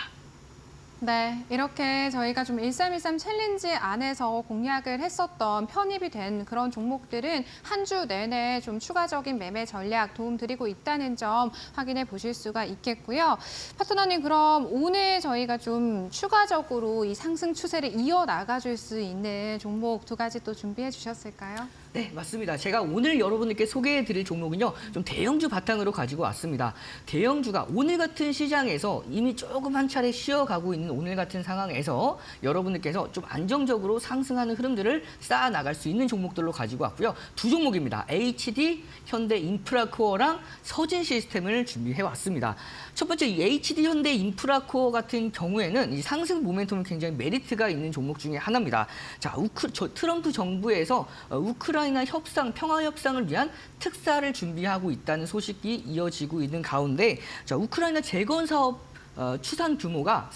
네, 이렇게 저희가 좀 1313 챌린지 안에서 공략을 했었던 편입이 된 그런 종목들은 한 주 내내 좀 추가적인 매매 전략 도움드리고 있다는 점 확인해 보실 수가 있겠고요. 파트너님, 그럼 오늘 저희가 좀 추가적으로 이 상승 추세를 이어나가줄 수 있는 종목 두 가지 또 준비해 주셨을까요? 네, 맞습니다. 제가 오늘 여러분들께 소개해드릴 종목은요, 좀 대형주 바탕으로 가지고 왔습니다. 대형주가 오늘 같은 시장에서 이미 조금 한 차례 쉬어가고 있는 오늘 같은 상황에서 여러분들께서 좀 안정적으로 상승하는 흐름들을 쌓아 나갈 수 있는 종목들로 가지고 왔고요. 두 종목입니다. HD, 현대인프라코어랑 서진시스템을 준비해 왔습니다. 첫 번째 이 HD 현대인프라코어 같은 경우에는 이 상승 모멘텀은 굉장히 메리트가 있는 종목 중에 하나입니다. 자, 트럼프 정부에서 우크라이나 협상, 평화 협상을 위한 특사를 준비하고 있다는 소식이 이어지고 있는 가운데, 자, 우크라이나 재건 사업 추산 규모가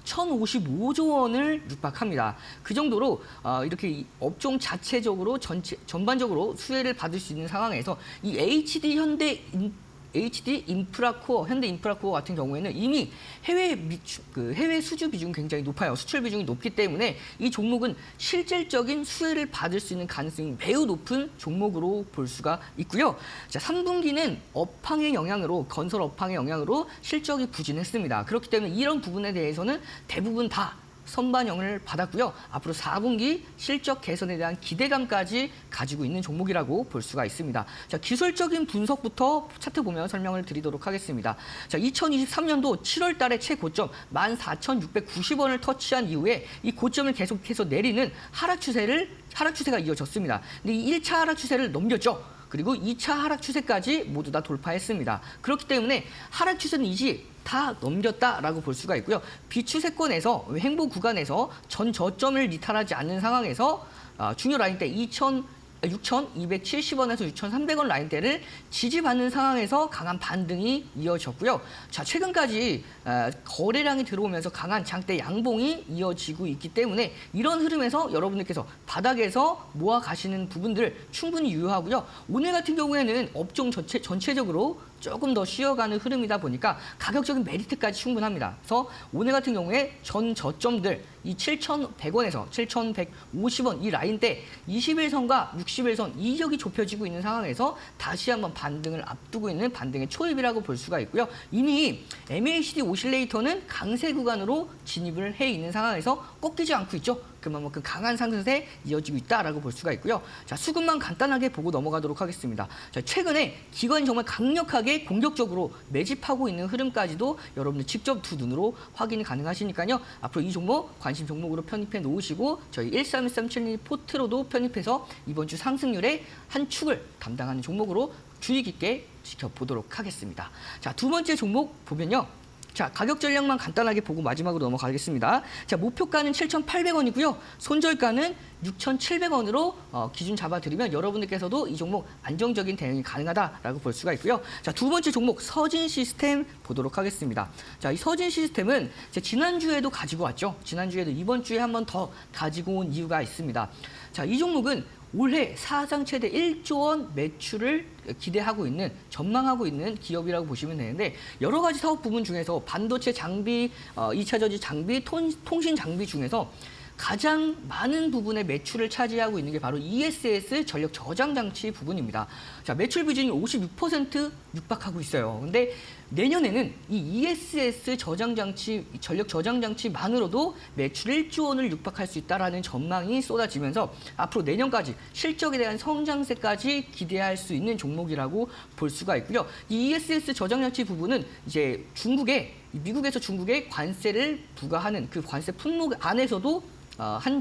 1,055조 원을 육박합니다. 그 정도로 이렇게 업종 자체적으로 전반적으로 수혜를 받을 수 있는 상황에서 이 HD 현대인프라코어 같은 경우에는 이미 해외 수주 비중이 굉장히 높아요. 수출 비중이 높기 때문에 이 종목은 실질적인 수혜를 받을 수 있는 가능성이 매우 높은 종목으로 볼 수가 있고요. 자, 3분기는 건설 업황의 영향으로 실적이 부진했습니다. 그렇기 때문에 이런 부분에 대해서는 대부분 다 선반영을 받았고요. 앞으로 4분기 실적 개선에 대한 기대감까지 가지고 있는 종목이라고 볼 수가 있습니다. 자, 기술적인 분석부터 차트 보면 설명을 드리도록 하겠습니다. 자, 2023년도 7월 달에 최고점 14,690원을 터치한 이후에 이 고점을 계속해서 내리는 하락 추세가 이어졌습니다. 근데 이 1차 하락 추세를 넘겼죠. 그리고 2차 하락 추세까지 모두 다 돌파했습니다. 그렇기 때문에 하락 추세는 이제 다 넘겼다라고 볼 수가 있고요. 비추세권에서 횡보 구간에서 전 저점을 이탈하지 않는 상황에서 중요 라인대 6,270원에서 6,300원 라인대를 지지받는 상황에서 강한 반등이 이어졌고요. 자, 최근까지 거래량이 들어오면서 강한 장대 양봉이 이어지고 있기 때문에 이런 흐름에서 여러분들께서 바닥에서 모아 가시는 부분들 충분히 유효하고요. 오늘 같은 경우에는 업종 전체적으로 조금 더 쉬어가는 흐름이다 보니까 가격적인 메리트까지 충분합니다. 그래서 오늘 같은 경우에 전 저점들 이 7,100원에서 7,150원 이 라인대 21선과 61선 이격이 좁혀지고 있는 상황에서 다시 한번 반등을 앞두고 있는 반등의 초입이라고 볼 수가 있고요. 이미 MACD 오실레이터는 강세 구간으로 진입을 해 있는 상황에서 꺾이지 않고 있죠. 그만큼 강한 상승세 이어지고 있다라고 볼 수가 있고요. 자, 수급만 간단하게 보고 넘어가도록 하겠습니다. 자, 최근에 기관이 정말 강력하게 공격적으로 매집하고 있는 흐름까지도 여러분들 직접 두 눈으로 확인이 가능하시니까요. 앞으로 이 종목 관심 종목으로 편입해 놓으시고 저희 131372 포트로도 편입해서 이번 주 상승률의 한 축을 담당하는 종목으로 주의 깊게 지켜보도록 하겠습니다. 자, 두 번째 종목 보면요. 자, 가격 전략만 간단하게 보고 마지막으로 넘어가겠습니다. 자, 목표가는 7,800원이고요. 손절가는 6,700원으로 기준 잡아드리면 여러분들께서도 이 종목 안정적인 대응이 가능하다라고 볼 수가 있고요. 자, 두 번째 종목 서진 시스템 보도록 하겠습니다. 자, 이 서진 시스템은 지난주에도 가지고 왔죠. 지난주에도 이번 주에 한 번 더 가지고 온 이유가 있습니다. 자, 이 종목은 올해 사상 최대 1조 원 매출을 기대하고 있는, 전망하고 있는 기업이라고 보시면 되는데 여러 가지 사업 부분 중에서 반도체 장비, 2차 전지 장비, 통신 장비 중에서 가장 많은 부분의 매출을 차지하고 있는 게 바로 ESS 전력 저장 장치 부분입니다. 자, 매출 비중이 56% 육박하고 있어요. 근데 내년에는 이 ESS 저장 장치, 전력 저장 장치만으로도 매출 1조 원을 육박할 수 있다라는 전망이 쏟아지면서 앞으로 내년까지 실적에 대한 성장세까지 기대할 수 있는 종목이라고 볼 수가 있고요. 이 ESS 저장 장치 부분은 이제 미국에서 중국에 관세를 부과하는 그 관세 품목 안에서도 한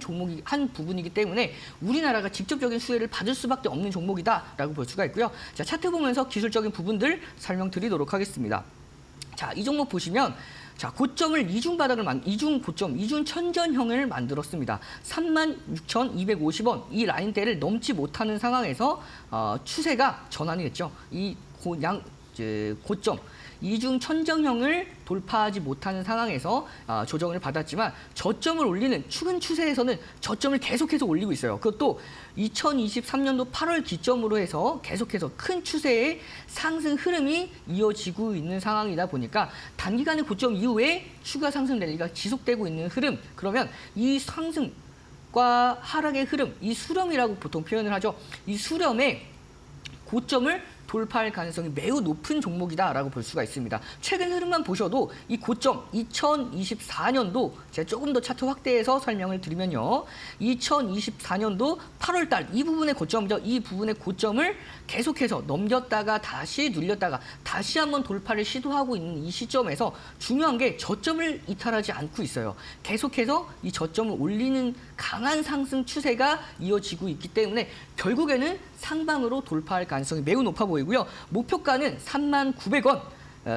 부분이기 때문에 우리나라가 직접적인 수혜를 받을 수밖에 없는 종목이다라고 볼 수가 있고요. 자, 차트 보면서 기술적인 부분들 설명드리도록 하겠습니다. 자, 이 종목 보시면 자, 고점을 이중 천전형을 만들었습니다. 36,250원 이 라인대를 넘지 못하는 상황에서 추세가 전환이 됐죠. 이 고점 이중 천정형을 돌파하지 못하는 상황에서 조정을 받았지만 저점을 올리는 추근 추세에서는 저점을 계속해서 올리고 있어요. 그것도 2023년도 8월 기점으로 해서 계속해서 큰 추세의 상승 흐름이 이어지고 있는 상황이다 보니까 단기간의 고점 이후에 추가 상승 랠리가 지속되고 있는 흐름, 그러면 이 상승과 하락의 흐름, 이 수렴이라고 보통 표현을 하죠. 이 수렴의 고점을 돌파할 가능성이 매우 높은 종목이다라고 볼 수가 있습니다. 최근 흐름만 보셔도 이 고점 2024년도 제가 조금 더 차트 확대해서 설명을 드리면요. 2024년도 8월 달 이 부분의 고점이죠. 이 부분의 고점을 계속해서 넘겼다가 다시 눌렸다가 다시 한번 돌파를 시도하고 있는 이 시점에서 중요한 게 저점을 이탈하지 않고 있어요. 계속해서 이 저점을 올리는 강한 상승 추세가 이어지고 있기 때문에 결국에는 상방으로 돌파할 가능성이 매우 높아 보이고요. 목표가는 39,000원,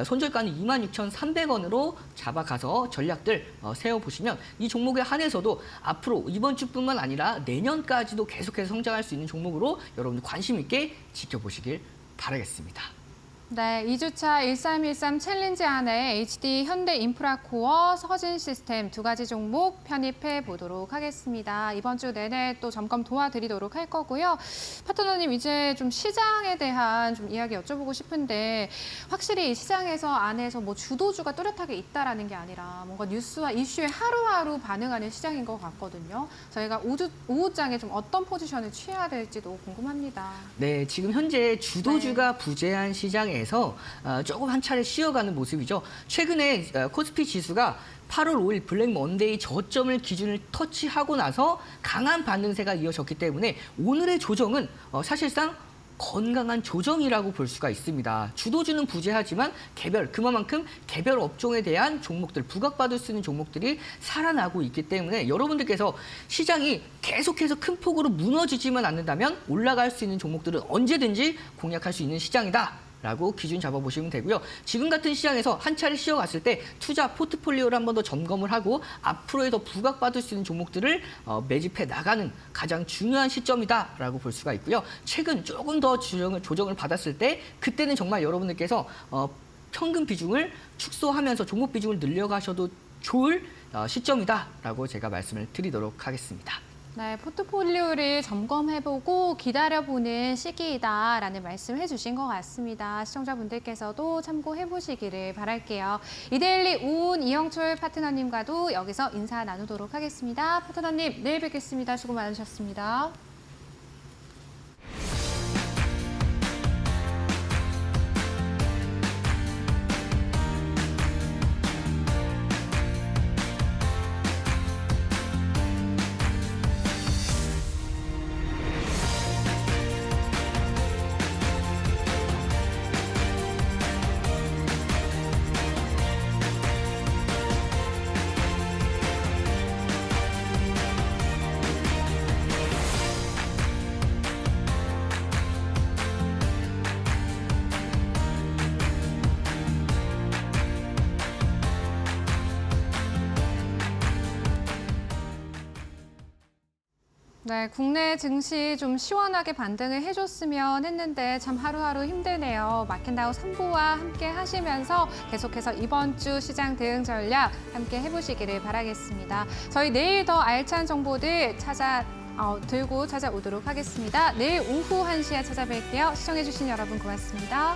손절가는 26,300원으로 잡아가서 전략들 세워보시면 이 종목에 한해서도 앞으로 이번 주뿐만 아니라 내년까지도 계속해서 성장할 수 있는 종목으로 여러분들 관심 있게 지켜보시길 바라겠습니다. 네, 2주차 1313 챌린지 안에 HD 현대인프라코어, 서진시스템 두 가지 종목 편입해 보도록 하겠습니다. 이번 주 내내 또 점검 도와드리도록 할 거고요. 파트너님, 이제 좀 시장에 대한 좀 이야기 여쭤보고 싶은데 확실히 이 시장에서 안에서 뭐 주도주가 뚜렷하게 있다라는 게 아니라 뭔가 뉴스와 이슈에 하루하루 반응하는 시장인 것 같거든요. 저희가 오후장에 좀 어떤 포지션을 취해야 될지도 궁금합니다. 네, 지금 현재 주도주가 부재한 시장에 조금 한 차례 쉬어가는 모습이죠. 최근에 코스피 지수가 8월 5일 블랙 먼데이 저점을 기준을 터치하고 나서 강한 반등세가 이어졌기 때문에 오늘의 조정은 사실상 건강한 조정이라고 볼 수가 있습니다. 주도주는 부재하지만 그만큼 개별 업종에 대한 종목들, 부각받을 수 있는 종목들이 살아나고 있기 때문에 여러분들께서 시장이 계속해서 큰 폭으로 무너지지만 않는다면 올라갈 수 있는 종목들은 언제든지 공략할 수 있는 시장이다 라고 기준 잡아보시면 되고요. 지금 같은 시장에서 한 차례 쉬어갔을 때 투자 포트폴리오를 한 번 더 점검을 하고 앞으로의 더 부각받을 수 있는 종목들을 매집해 나가는 가장 중요한 시점이다라고 볼 수가 있고요. 최근 조금 더 조정을 받았을 때 그때는 정말 여러분들께서 평균 비중을 축소하면서 종목 비중을 늘려가셔도 좋을 시점이다라고 제가 말씀을 드리도록 하겠습니다. 네, 포트폴리오를 점검해보고 기다려보는 시기이다라는 말씀 해주신 것 같습니다. 시청자분들께서도 참고해보시기를 바랄게요. 이데일리 오은 이영철 파트너님과도 여기서 인사 나누도록 하겠습니다. 파트너님, 내일 뵙겠습니다. 수고 많으셨습니다. 네, 국내 증시 좀 시원하게 반등을 해줬으면 했는데 참 하루하루 힘드네요. 마켓나우 3부와 함께 하시면서 계속해서 이번 주 시장 대응 전략 함께 해보시기를 바라겠습니다. 저희 내일 더 알찬 정보들 들고 찾아오도록 하겠습니다. 내일 오후 1시에 찾아뵐게요. 시청해주신 여러분 고맙습니다.